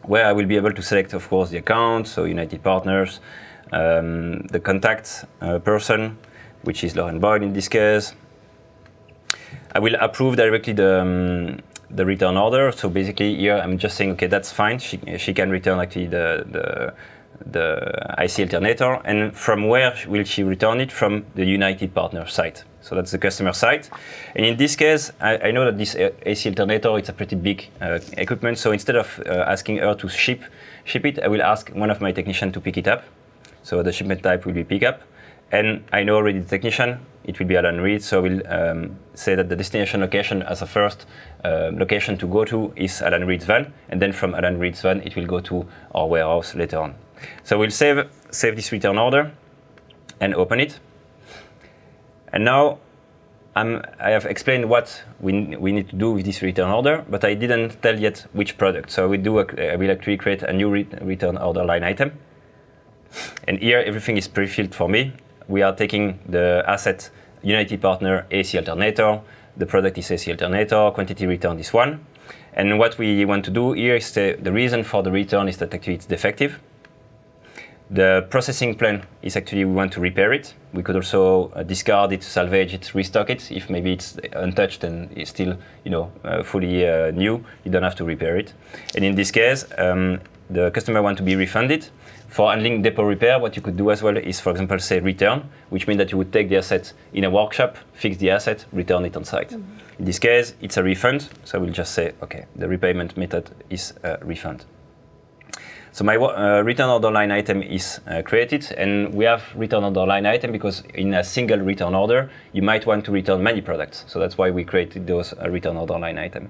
E: where I will be able to select, of course, the account, so United Partners, the contact person, which is Lauren Boyd in this case. I will approve directly the return order. So basically here I'm just saying, okay, that's fine. She can return actually the IC alternator. And from where will she return it? From the United Partner site. So that's the customer site. And in this case, I know that this AC alternator, it's a pretty big equipment. So instead of asking her to ship it, I will ask one of my technicians to pick it up. So the shipment type will be pick up. And I know already the technician, it will be Alan Reed, so I will say that the destination location as a first location to go to is Alan Reed's van, and then from Alan Reed's van it will go to our warehouse later on. So we'll save this return order and open it. And now I have explained what we need to do with this return order, but I didn't tell yet which product. So I will actually create a new return order line item. And here everything is pre-filled for me. We are taking the asset United Partner AC alternator, the product is AC alternator, quantity return is 1. And what we want to do here is the reason for the return is that actually it's defective. The processing plan is actually we want to repair it. We could also discard it, salvage it, restock it. If maybe it's untouched and it's still fully new, you don't have to repair it. And in this case, the customer wants to be refunded. For handling depot repair, what you could do as well is, for example, say return, which means that you would take the asset in a workshop, fix the asset, return it on site. In this case, it's a refund, so we'll just say, okay, the repayment method is a refund. So my return order line item is created, and we have return order line item because in a single return order, you might want to return many products. So that's why we created those return order line item.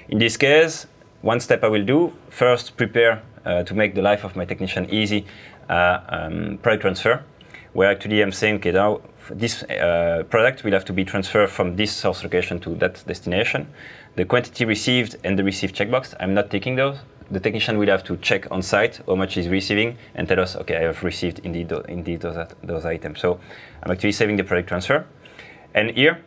E: In this case, one step I will do, first prepare to make the life of my technician easy, product transfer, where actually I'm saying, okay, now this product will have to be transferred from this source location to that destination. The quantity received and the received checkbox, I'm not taking those. The technician will have to check on site how much he's receiving and tell us, okay, I have received indeed those items. So I'm actually saving the product transfer. And here,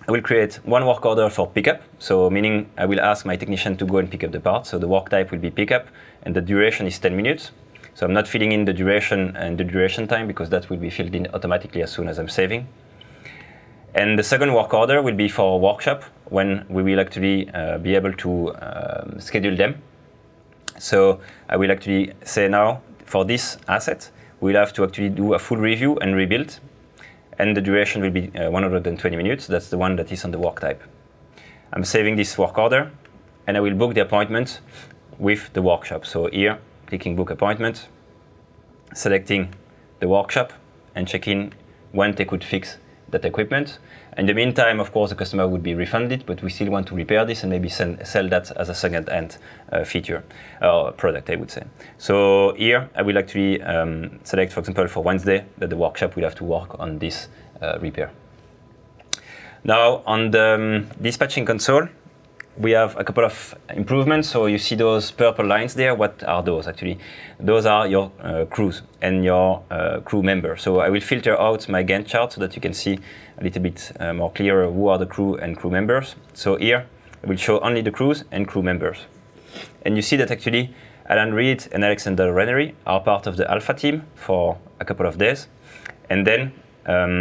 E: I will create one work order for pickup, so meaning I will ask my technician to go and pick up the part. So the work type will be pickup, and the duration is 10 minutes. So I'm not filling in the duration and the duration time because that will be filled in automatically as soon as I'm saving. And the second work order will be for a workshop when we will actually be able to schedule them. So I will actually say now for this asset, we'll have to actually do a full review and rebuild. And the duration will be 120 minutes. That's the one that is on the work type. I'm saving this work order, and I will book the appointment with the workshop. So here, clicking book appointment, selecting the workshop, and checking when they could fix that equipment. In the meantime, of course, the customer would be refunded, but we still want to repair this and maybe sell that as a second-hand feature or product, I would say. So here, I will actually select, for example, for Wednesday, that the workshop will have to work on this repair. Now, on the dispatching console, we have a couple of improvements. So you see those purple lines there. What are those actually? Those are your crews and your crew members. So I will filter out my Gantt chart so that you can see a little bit more clearer who are the crew and crew members. So here I will show only the crews and crew members. And you see that actually Alan Reed and Alexander Rennery are part of the alpha team for a couple of days. And then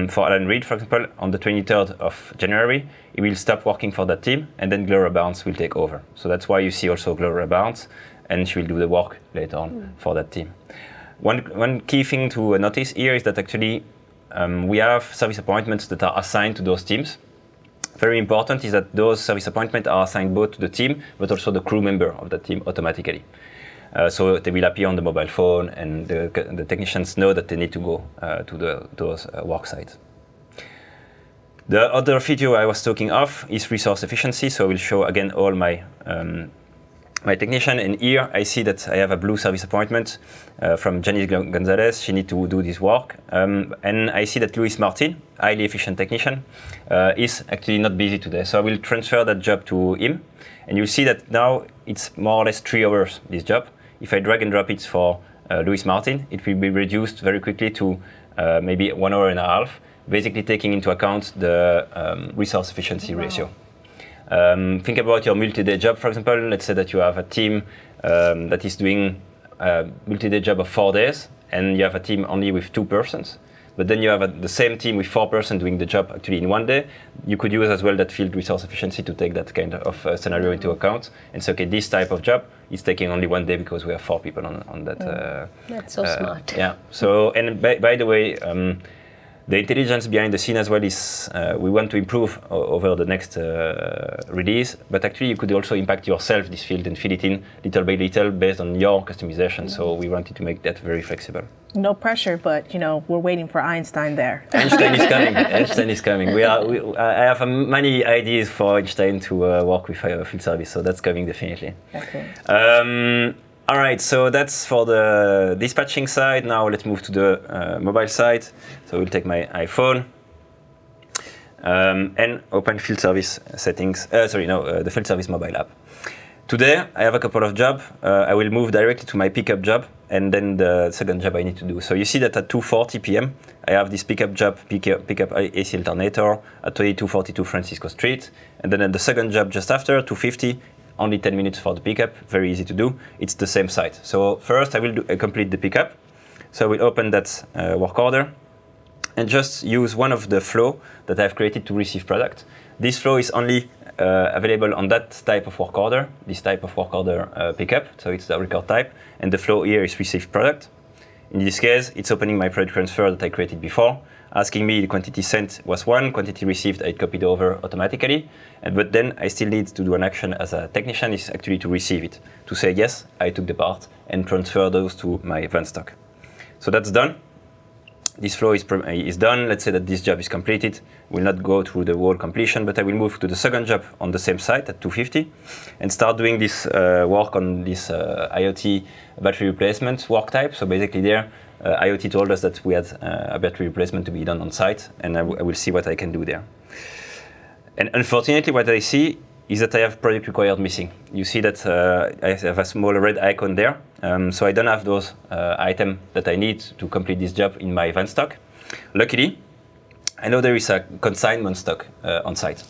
E: for Alan Reed, for example, on the 23rd of January, he will stop working for that team, and then Gloria Barnes will take over. So that's why you see also Gloria Barnes, and she will do the work later on for that team. One key thing to notice here is that actually we have service appointments that are assigned to those teams. Very important is that those service appointments are assigned both to the team, but also the crew member of that team automatically. So they will appear on the mobile phone, and the technicians know that they need to go to those work sites. The other feature I was talking of is resource efficiency. So I will show again all my my technician, and here I see that I have a blue service appointment from Janice Gonzalez. She needs to do this work, and I see that Luis Martin, highly efficient technician, is actually not busy today. So I will transfer that job to him, and you'll see that now it's more or less 3 hours, this job. If I drag and drop it for Luis Martin, it will be reduced very quickly to maybe 1 hour and a half, basically taking into account the resource efficiency ratio. Think about your multi-day job, for example. Let's say that you have a team that is doing a multi-day job of 4 days, and you have a team only with 2 persons. But then you have the same team with 4 persons doing the job actually in 1 day. You could use as well that field resource efficiency to take that kind of scenario into account. And so, okay, this type of job is taking only 1 day because we have 4 people on that.
D: That's so smart.
E: Yeah. So, and by the way, the intelligence behind the scene as well is we want to improve over the next release, but actually you could also impact yourself this field and fill it in little by little based on your customization. So we wanted to make that very flexible.
A: No pressure, but you know, we're waiting for Einstein there.
E: Einstein is coming. Einstein is coming. I have many ideas for Einstein to work with field service, so that's coming definitely.
A: Okay.
E: All right, so that's for the dispatching side. Now let's move to the mobile side. So we'll take my iPhone and open field service settings. The field service mobile app. Today, I have a couple of jobs. I will move directly to my pickup job and then the second job I need to do. So you see that at 2:40 p.m., I have this pickup job, pickup AC alternator at 2242 Francisco Street. And then at the second job just after, 2:50, only 10 minutes for the pickup, very easy to do. It's the same site. So first I will complete the pickup. So I will open that work order and just use one of the flow that I've created to receive product. This flow is only available on that type of work order, this type of work order pickup. So it's the record type. And the flow here is receive product. In this case, it's opening my product transfer that I created before, asking me the quantity sent was 1, quantity received I copied over automatically, but then I still need to do an action as a technician is actually to receive it, to say yes, I took the part and transfer those to my van stock. So that's done. This flow is done. Let's say that this job is completed. We'll not go through the whole completion, but I will move to the second job on the same site at 2:50 and start doing this work on this IoT battery replacement work type. So basically there, IoT told us that we had a battery replacement to be done on site, and I will see what I can do there. And unfortunately, what I see is that I have product required missing. You see that I have a small red icon there, so I don't have those items that I need to complete this job in my van stock. Luckily, I know there is a consignment stock on site.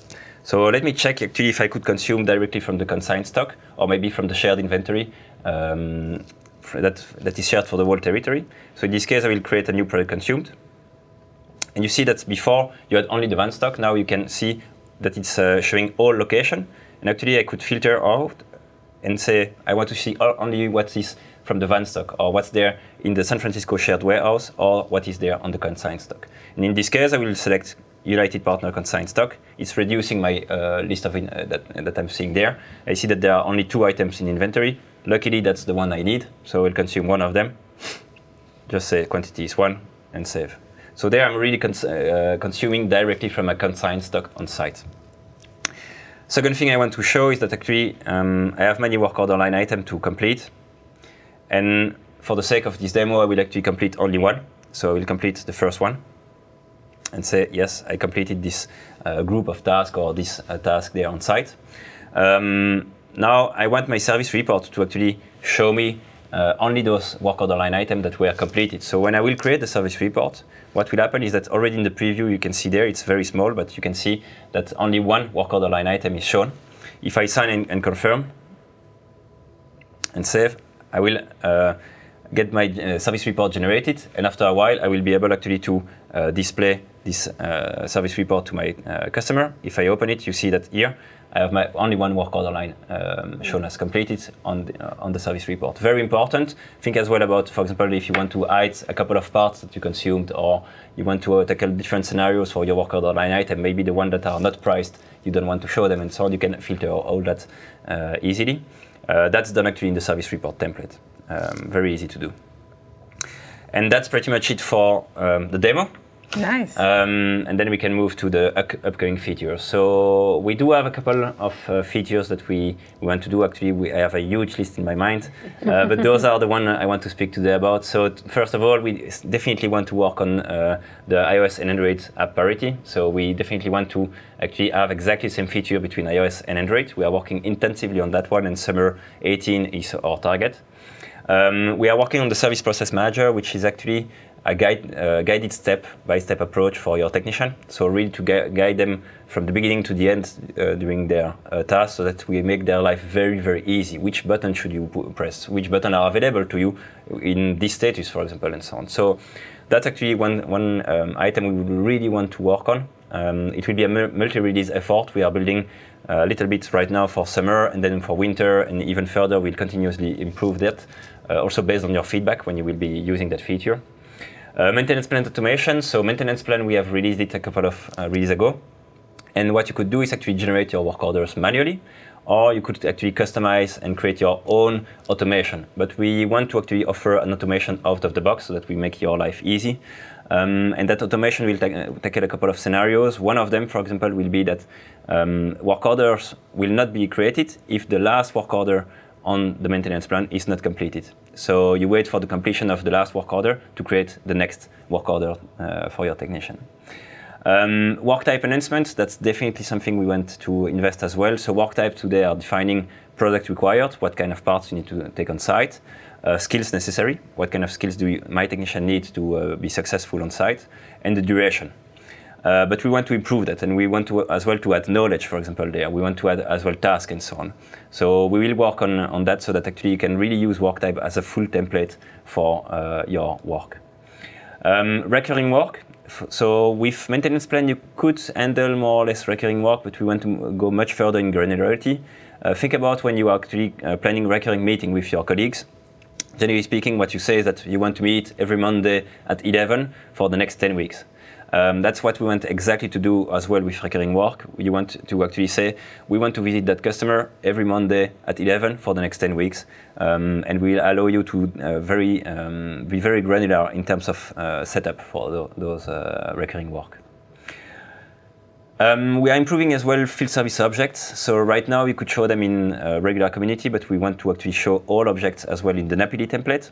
E: So let me check actually if I could consume directly from the consigned stock, or maybe from the shared inventory that is shared for the whole territory. So in this case, I will create a new product consumed. And you see that before you had only the van stock. Now you can see that it's showing all location. And actually I could filter out and say, I want to see only what is from the van stock, or what's there in the San Francisco shared warehouse, or what is there on the consigned stock. And in this case, I will select United Partner consigned stock. It's reducing my list of that I'm seeing there. I see that there are only 2 items in inventory. Luckily, that's the one I need, so I'll consume one of them. Just say quantity is 1 and save. So there I'm really consuming directly from a consigned stock on site. Second thing I want to show is that actually I have many work order line items to complete. And for the sake of this demo, I will actually complete only one. So I will complete the first one and say, yes, I completed this group of tasks or this task there on site. Now I want my service report to actually show me only those work order line items that were completed. So when I will create the service report, what will happen is that already in the preview, you can see there, it's very small, but you can see that only one work order line item is shown. If I sign and confirm and save, I will get my service report generated, and after a while, I will be able actually to display this service report to my customer. If I open it, you see that here, I have only one work order line shown as completed on the service report. Very important. Think as well about, for example, if you want to hide a couple of parts that you consumed, or you want to tackle different scenarios for your work order line item, maybe the ones that are not priced, you don't want to show them, and so on. You can filter all that easily. That's done actually in the service report template. Very easy to do. And that's pretty much it for the demo.
A: Nice.
E: And then we can move to the upcoming features. So we do have a couple of features that we want to do. Actually, I have a huge list in my mind, but those are the ones I want to speak today about. So first of all, we definitely want to work on the iOS and Android app parity. So we definitely want to actually have exactly the same feature between iOS and Android. We are working intensively on that one, and summer 18 is our target. We are working on the service process manager, which is actually a guided step-by-step approach for your technician. So really to guide them from the beginning to the end during their tasks, so that we make their life very, very easy. Which button should you press? Which button are available to you in this status, for example, and so on. So that's actually one item we would really want to work on. It will be a multi-release effort. We are building a little bit right now for summer, and then for winter, and even further, we'll continuously improve that, also based on your feedback when you will be using that feature. Maintenance plan automation. So maintenance plan, we have released it a couple of releases ago. And what you could do is actually generate your work orders manually, or you could actually customize and create your own automation. But we want to actually offer an automation out of the box so that we make your life easy. And that automation will tackle a couple of scenarios. One of them, for example, will be that work orders will not be created if the last work order on the maintenance plan is not completed. So you wait for the completion of the last work order to create the next work order for your technician. Work type enhancements, that's definitely something we want to invest as well. So work type today are defining product required, what kind of parts you need to take on site, skills necessary, what kind of skills do my technician need to be successful on site, and the duration. But we want to improve that, and we want to as well to add knowledge, for example, there. We want to add as well tasks and so on. So we will work on that so that actually you can really use work type as a full template for your work. Recurring work. So with maintenance plan, you could handle more or less recurring work, but we want to go much further in granularity. Think about when you are actually planning a recurring meeting with your colleagues. Generally speaking, what you say is that you want to meet every Monday at 11 for the next 10 weeks. That's what we want exactly to do as well with recurring work. You want to actually say, we want to visit that customer every Monday at 11 for the next 10 weeks. And we'll allow you to be very granular in terms of setup for those recurring work. We are improving as well field service objects. So right now you could show them in regular community, but we want to actually show all objects as well in the Napili template.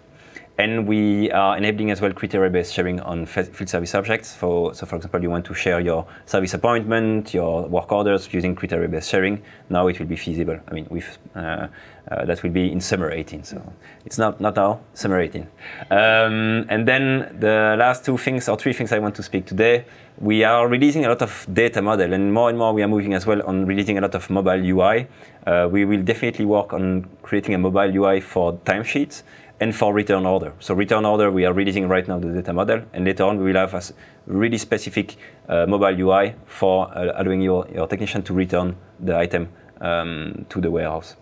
E: And we are enabling as well criteria-based sharing on field service objects. So for example, you want to share your service appointment, your work orders using criteria-based sharing. Now it will be feasible. I mean, that will be in summer 18. So it's not now, summer 18. And then the last two things, or three things I want to speak today. We are releasing a lot of data model, and more we are moving as well on releasing a lot of mobile UI. We will definitely work on creating a mobile UI for timesheets and for return order. So return order, we are releasing right now the data model, and later on we will have a really specific mobile UI for allowing your technician to return the item to the warehouse.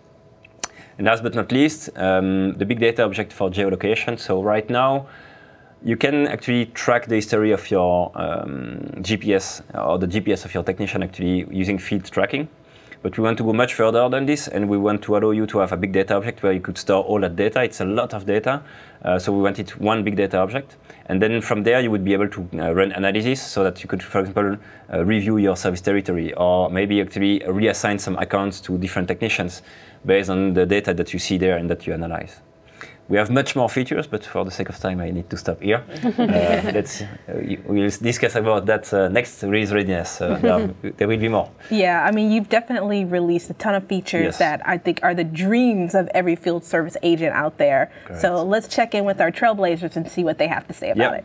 E: And last but not least, the big data object for geolocation. So right now, you can actually track the history of your GPS, or the GPS of your technician actually using field tracking. But we want to go much further than this, and we want to allow you to have a big data object where you could store all that data. It's a lot of data, so we want it one big data object. And then from there, you would be able to run analysis so that you could, for example, review your service territory, or maybe actually reassign some accounts to different technicians based on the data that you see there and that you analyze. We have much more features, but for the sake of time, I need to stop here. We'll discuss about that next release readiness. There will be more.
A: Yeah, I mean, you've definitely released a ton of features that I think are the dreams of every field service agent out there. Correct. So let's check in with our trailblazers and see what they have to say about it.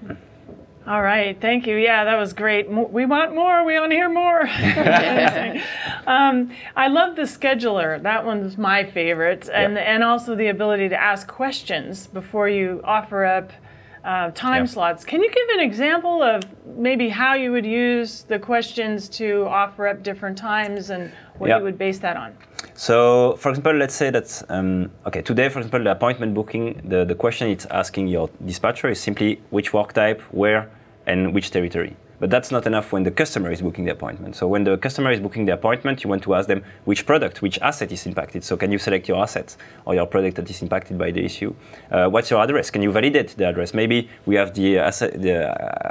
B: All right, thank you. Yeah, that was great. We want more. We want to hear more. I love the scheduler. That one's my favorite, and also the ability to ask questions before you offer up time slots. Can you give an example of maybe how you would use the questions to offer up different times and what you would base that on?
E: So, for example, let's say that, today, for example, the appointment booking, the question it's asking your dispatcher is simply which work type, where, and which territory. but that's not enough when the customer is booking the appointment. So when the customer is booking the appointment, you want to ask them which product, which asset is impacted. So can you select your asset or your product that is impacted by the issue? What's your address? Can you validate the address? Maybe we have the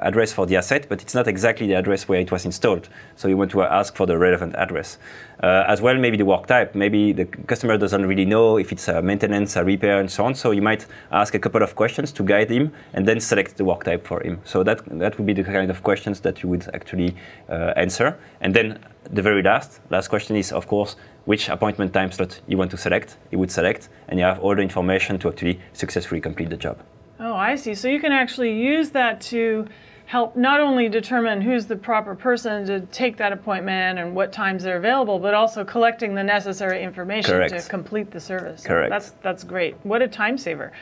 E: address for the asset, but it's not exactly the address where it was installed. So you want to ask for the relevant address. As well, maybe the work type. Maybe the customer doesn't really know if it's a maintenance, a repair, and so on. So you might ask a couple of questions to guide him, and then select the work type for him. So that would be the kind of questions that you would actually answer. And then the very last question is, of course, which appointment time slot you want to select. You would select, and you have all the information to actually successfully complete the job.
B: Oh, I see. So you can actually use that to help not only determine who's the proper person to take that appointment and what times they're available, but also collecting the necessary information
E: Correct.
B: to complete the service.
E: Correct.
B: That's great. What a time saver.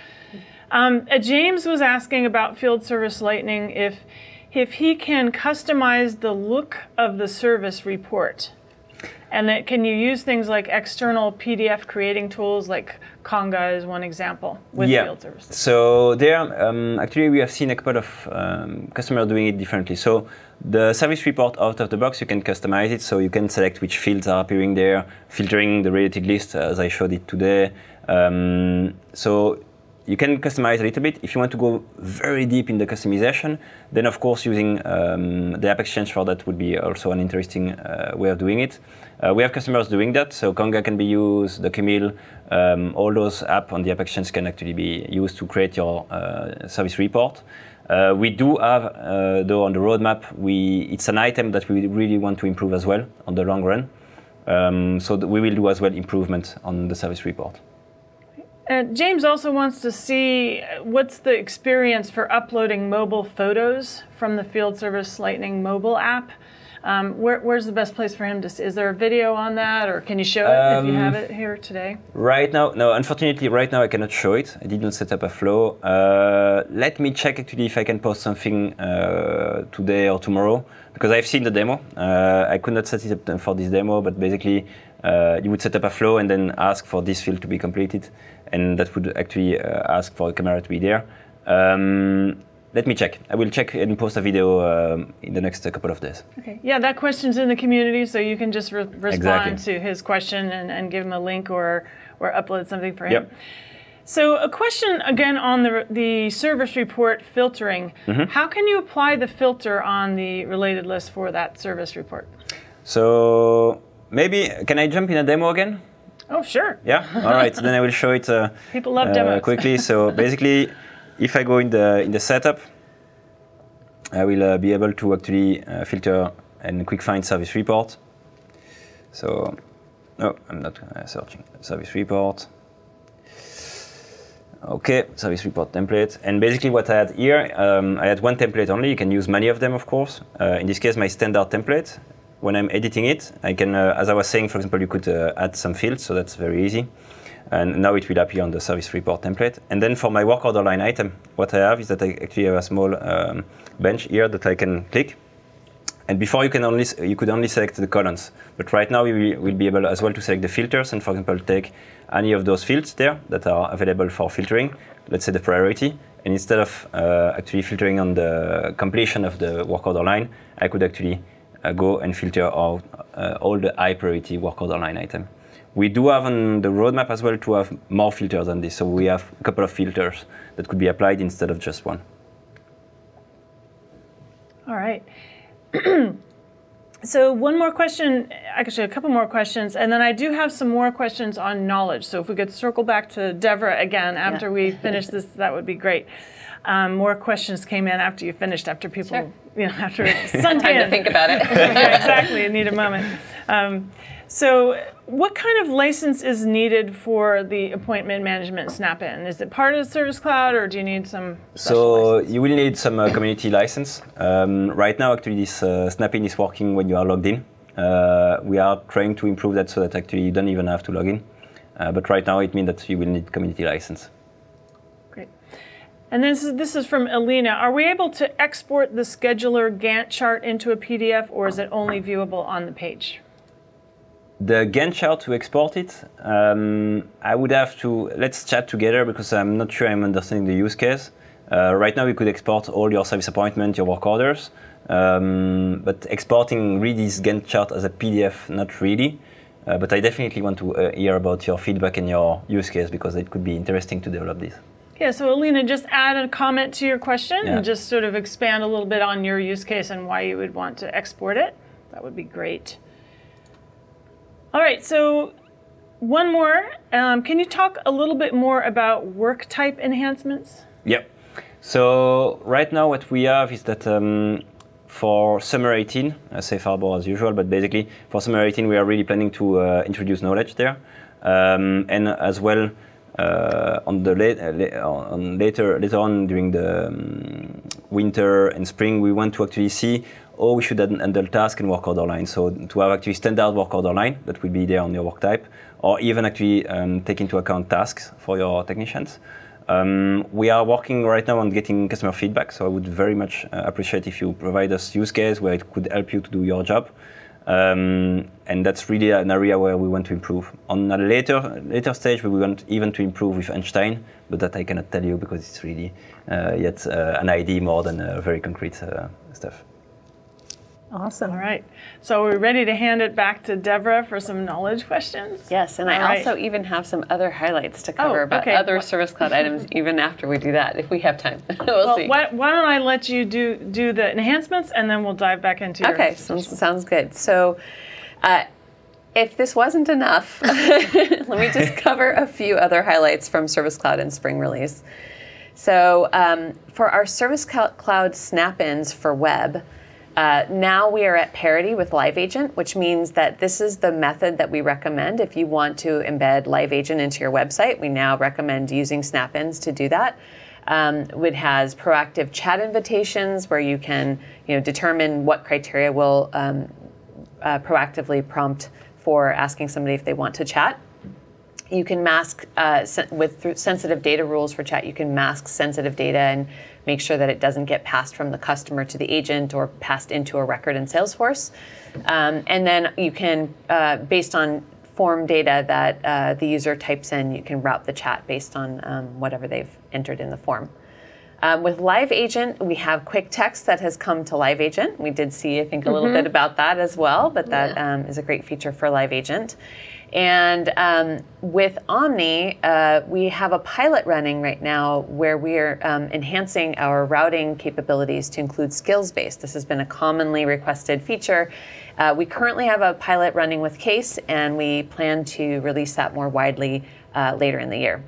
B: James was asking about Field Service Lightning if he can customize the look of the service report. And that can you use things like external PDF creating tools like Conga is one example with Field Service?
E: So there, actually we have seen a couple of customers doing it differently. So the service report out of the box, you can customize it. So you can select which fields are appearing there, filtering the related list as I showed it today. So you can customize a little bit. If you want to go very deep in the customization, then of course using the App Exchange for that would be also an interesting way of doing it. We have customers doing that, so Conga can be used, the Camille, all those apps on the App Exchange can actually be used to create your service report. We do have, though on the roadmap, it's an item that we really want to improve as well on the long run. So we will do as well improvement on the service report.
B: James also wants to see what's the experience for uploading mobile photos from the Field Service Lightning mobile app. Where's the best place for him to see? Is there a video on that, or can you show it if you have it here today?
E: Right now, no, unfortunately, right now I cannot show it. I did not set up a flow. Let me check actually if I can post something today or tomorrow, because I've seen the demo. I could not set it up for this demo, but basically you would set up a flow and then ask for this field to be completed, and that would actually ask for a camera to be there. Let me check. I will check and post a video in the next couple of days.
B: Okay. Yeah, that question's in the community, so you can just respond to his question and give him a link or upload something for him.
E: Yep.
B: So a question again on the service report filtering. How can you apply the filter on the related list for that service report?
E: So maybe, can I jump in a demo again?
B: Oh, sure.
E: Yeah? All right, then I will show it
B: People love demos.
E: quickly. So basically, if I go in the setup, I will be able to actually filter and quick find service report. So, no, I'm not searching service report. Okay, service report template. And basically what I had here, I had one template only. You can use many of them, of course. In this case, my standard template. When I'm editing it, I can, as I was saying, for example, you could add some fields, so that's very easy. And now it will appear on the service report template. And then for my work order line item, what I have is that I actually have a small bench here that I can click. And before you could only select the columns, but right now we will be able as well to select the filters and, for example, take any of those fields there that are available for filtering. Let's say the priority, and instead of actually filtering on the completion of the work order line, I could actually go and filter out all the high priority work order line item. We do have on the roadmap as well to have more filters than this, so we have a couple of filters that could be applied instead of just one.
B: All right. So one more question, actually a couple more questions, and then I do have some more questions on knowledge. So if we could circle back to Deborah again after we finish this, that would be great. More questions came in after you finished, after people, after it sunk in.
C: Time to think about it.
B: Yeah, exactly, you need a moment. So what kind of license is needed for the appointment management snap-in? Is it part of the Service Cloud, or do you need some special license?
E: You will need some community license. Right now, actually, this snap-in is working when you are logged in. We are trying to improve that so that actually you don't even have to log in. But right now, it means that you will need community license.
B: Great. And this is from Elena. Are we able to export the scheduler Gantt chart into a PDF, or is it only viewable on the page?
E: The Gantt chart, to export it, I would have to, let's chat together because I'm not sure I'm understanding the use case. Right now we could export all your service appointment, your work orders. But exporting really this Gantt chart as a PDF, not really. But I definitely want to hear about your feedback and your use case, because it could be interesting to develop this.
B: Yeah, so Alina, just add a comment to your question and just sort of expand a little bit on your use case and why you would want to export it. That would be great. All right, so one more. Can you talk a little bit more about work type enhancements?
E: Yep. So right now what we have is that for summer 18, safe harbor as usual, but basically for summer 18 we are really planning to introduce knowledge there. And as well, later on during the winter and spring, we want to actually see how we should handle task and work order line. So to have actually standard work order line that will be there on your work type, or even actually take into account tasks for your technicians. We are working right now on getting customer feedback, so I would very much appreciate if you provide us use case where it could help you to do your job. And that's really an area where we want to improve. On a later stage, we want even to improve with Einstein, but that I cannot tell you because it's really yet an idea more than very concrete stuff.
A: Awesome.
B: All right. So we're ready to hand it back to Deborah for some knowledge questions?
C: Yes, and I also even have some other highlights to cover about other Service Cloud items even after we do that, if we have time. we'll see.
B: Why don't I let you do the enhancements, and then we'll dive back into your...
C: Okay, sounds good. So if this wasn't enough, let me just cover a few other highlights from Service Cloud and Spring Release. So for our Service Cloud snap-ins for web, now we are at parity with Live Agent, which means that this is the method that we recommend if you want to embed Live Agent into your website. We now recommend using snap-ins to do that. It has proactive chat invitations where you can determine what criteria will proactively prompt for asking somebody if they want to chat. You can mask, through sensitive data rules for chat, you can mask sensitive data and make sure that it doesn't get passed from the customer to the agent or passed into a record in Salesforce. And then you can, based on form data that the user types in, you can route the chat based on whatever they've entered in the form. With Live Agent, we have quick text that has come to Live Agent. We did see, I think, a little bit about that as well, but that is a great feature for Live Agent. And with Omni, we have a pilot running right now where we are enhancing our routing capabilities to include skills-based. This has been a commonly requested feature. We currently have a pilot running with Case, and we plan to release that more widely later in the year.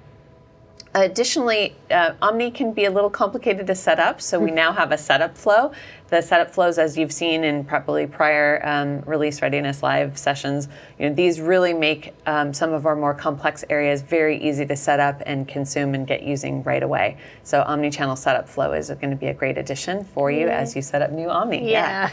C: Additionally, Omni can be a little complicated to set up, so we now have a setup flow. The setup flows, as you've seen in probably prior Release Readiness Live sessions, these really make some of our more complex areas very easy to set up and consume and get using right away. So Omni-Channel setup flow is going to be a great addition for you as you set up new Omni.
D: Yeah.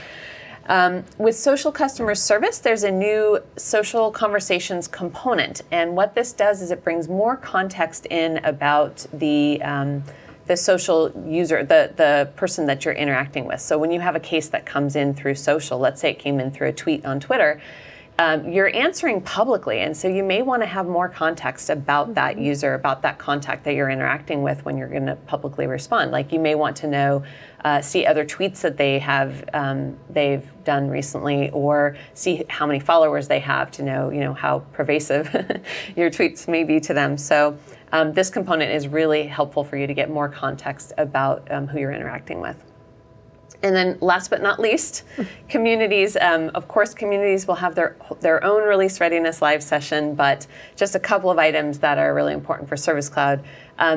C: With social customer service, there's a new social conversations component, and what this does is it brings more context in about the social user, the person that you're interacting with. So when you have a case that comes in through social, let's say it came in through a tweet on Twitter, you're answering publicly, and so you may want to have more context about that user, about that contact that you're interacting with when you're going to publicly respond. Like you may want to know, see other tweets that they've done recently, or see how many followers they have to know, how pervasive your tweets may be to them. So this component is really helpful for you to get more context about who you're interacting with. And then last but not least, communities. Of course, communities will have their own Release Readiness Live session, but just a couple of items that are really important for Service Cloud.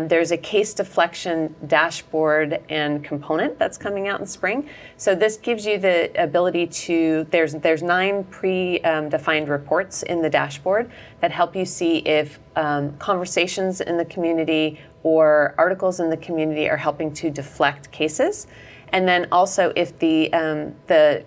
C: There's a case deflection dashboard and component that's coming out in spring. So this gives you the ability to, there's 9 pre-defined reports in the dashboard that help you see if conversations in the community or articles in the community are helping to deflect cases. And then also if the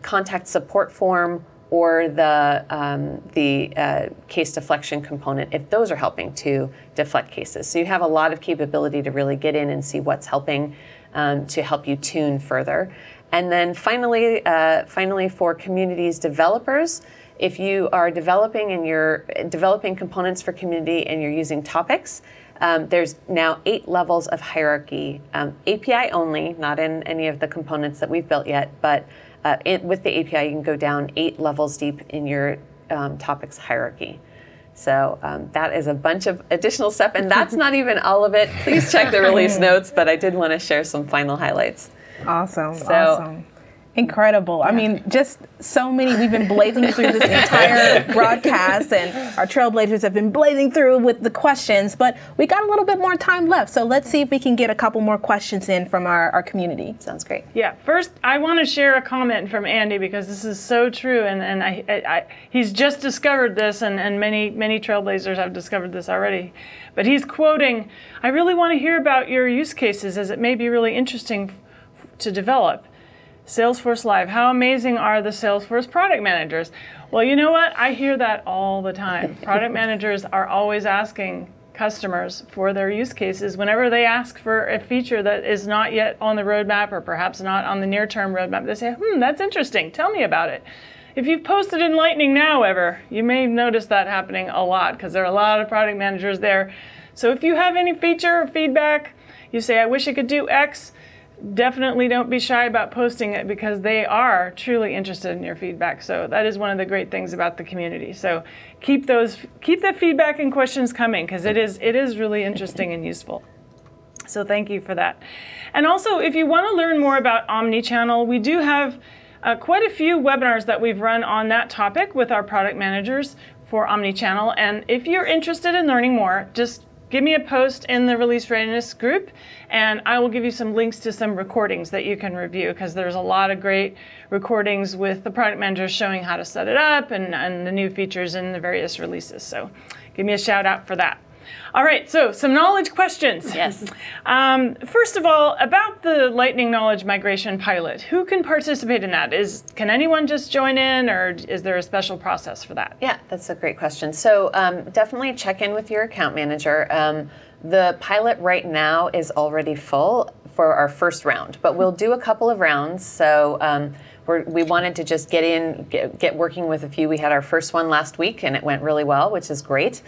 C: contact support form or the case deflection component, if those are helping to deflect cases. So you have a lot of capability to really get in and see what's helping to help you tune further. And then finally for communities developers, if you are developing and you're developing components for community and you're using topics, There's now 8 levels of hierarchy, API only, not in any of the components that we've built yet, but with the API, you can go down 8 levels deep in your topics hierarchy. So that is a bunch of additional stuff, and that's not even all of it. Please check the release notes, but I did want to share some final highlights.
A: Awesome, awesome. Incredible. Yeah. I mean, just so many. We've been blazing through this entire broadcast, and our trailblazers have been blazing through with the questions, but we got a little bit more time left. So let's see if we can get a couple more questions in from our community.
C: Sounds great.
B: Yeah. First, I want to share a comment from Andy because this is so true, and he's just discovered this, and many trailblazers have discovered this already. But he's quoting, "I really want to hear about your use cases as it may be really interesting to develop. Salesforce Live, how amazing are the Salesforce product managers?" Well, you know what? I hear that all the time. Product managers are always asking customers for their use cases whenever they ask for a feature that is not yet on the roadmap or perhaps not on the near-term roadmap. They say, that's interesting. Tell me about it. If you've posted Enlightening now ever, you may notice that happening a lot because there are a lot of product managers there. So if you have any feature or feedback, you say, I wish I could do X, definitely don't be shy about posting it because they are truly interested in your feedback. So that is one of the great things about the community. So keep that feedback and questions coming because it is really interesting and useful. So thank you for that. And also, if you want to learn more about Omni-Channel, we do have quite a few webinars that we've run on that topic with our product managers for Omni-Channel. And if you're interested in learning more, just give me a post in the Release Readiness group, and I will give you some links to some recordings that you can review, because there's a lot of great recordings with the product managers showing how to set it up and the new features in the various releases. So give me a shout out for that. All right, so some knowledge questions.
C: Yes.
B: First of all, about the Lightning Knowledge Migration Pilot, who can participate in that? Can anyone just join in, or is there a special process for that?
C: Yeah, that's a great question. So definitely check in with your account manager. The pilot right now is already full for our first round, but we'll do a couple of rounds. So we wanted to just get working with a few. We had our first one last week, and it went really well, which is great.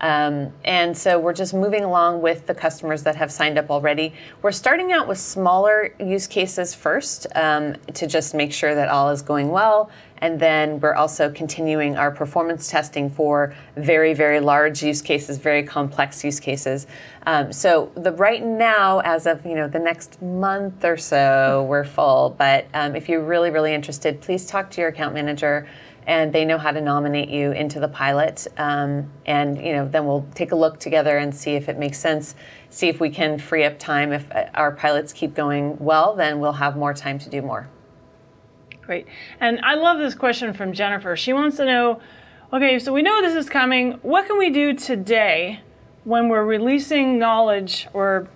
C: And so we're just moving along with the customers that have signed up already. We're starting out with smaller use cases first to just make sure that all is going well. And then we're also continuing our performance testing for very, very large use cases, very complex use cases. So right now, as of the next month or so, we're full. But if you're really, really interested, please talk to your account manager, and they know how to nominate you into the pilot. And then we'll take a look together and see if it makes sense, see if we can free up time. If our pilots keep going well, then we'll have more time to do more.
B: Great. And I love this question from Jennifer. She wants to know, okay, so we know this is coming. What can we do today when we're releasing knowledge or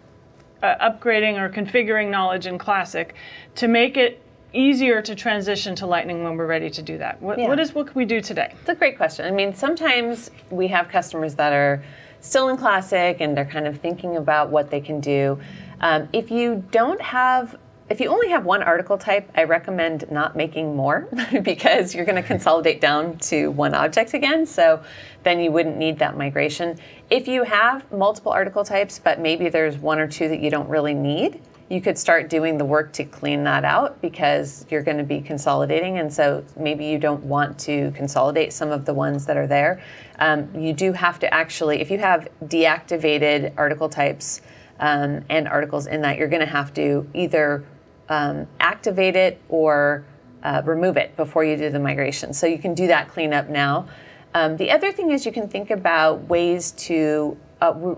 B: upgrading or configuring knowledge in Classic to make it easier to transition to Lightning when we're ready to do that? What can we do today?
C: It's a great question. I mean, sometimes we have customers that are still in Classic and they're kind of thinking about what they can do. If you only have one article type, I recommend not making more because you're going to consolidate down to one object again. So then you wouldn't need that migration. If you have multiple article types, but maybe there's one or two that you don't really need, you could start doing the work to clean that out because you're going to be consolidating. And so maybe you don't want to consolidate some of the ones that are there. You do have to actually, if you have deactivated article types and articles in that, you're going to have to either activate it or remove it before you do the migration. So you can do that cleanup now. The other thing is you can think about ways to,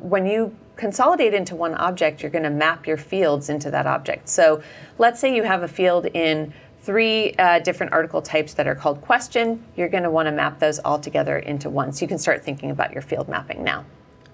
C: when you consolidate into one object, you're going to map your fields into that object. So let's say you have a field in 3 different article types that are called question. You're going to want to map those all together into one. So you can start thinking about your field mapping now.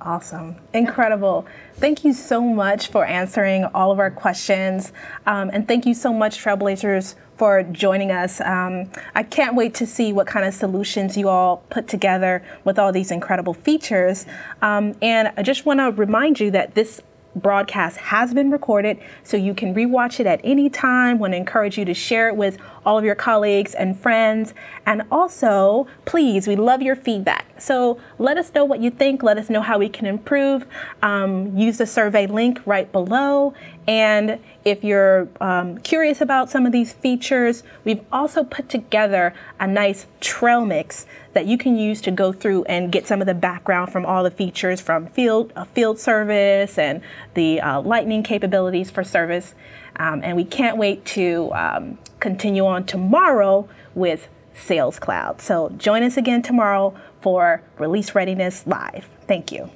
A: Awesome. Incredible. Thank you so much for answering all of our questions. And thank you so much, Trailblazers, for joining us. I can't wait to see what kind of solutions you all put together with all these incredible features. And I just want to remind you that this broadcast has been recorded, so you can rewatch it at any time. Want to encourage you to share it with all of your colleagues and friends. And also, please, we love your feedback. So let us know what you think. Let us know how we can improve. Use the survey link right below. And if you're curious about some of these features, we've also put together a nice trail mix that you can use to go through and get some of the background from all the features from field service and the Lightning capabilities for service. And we can't wait to continue on tomorrow with Sales Cloud. So join us again tomorrow for Release Readiness Live. Thank you.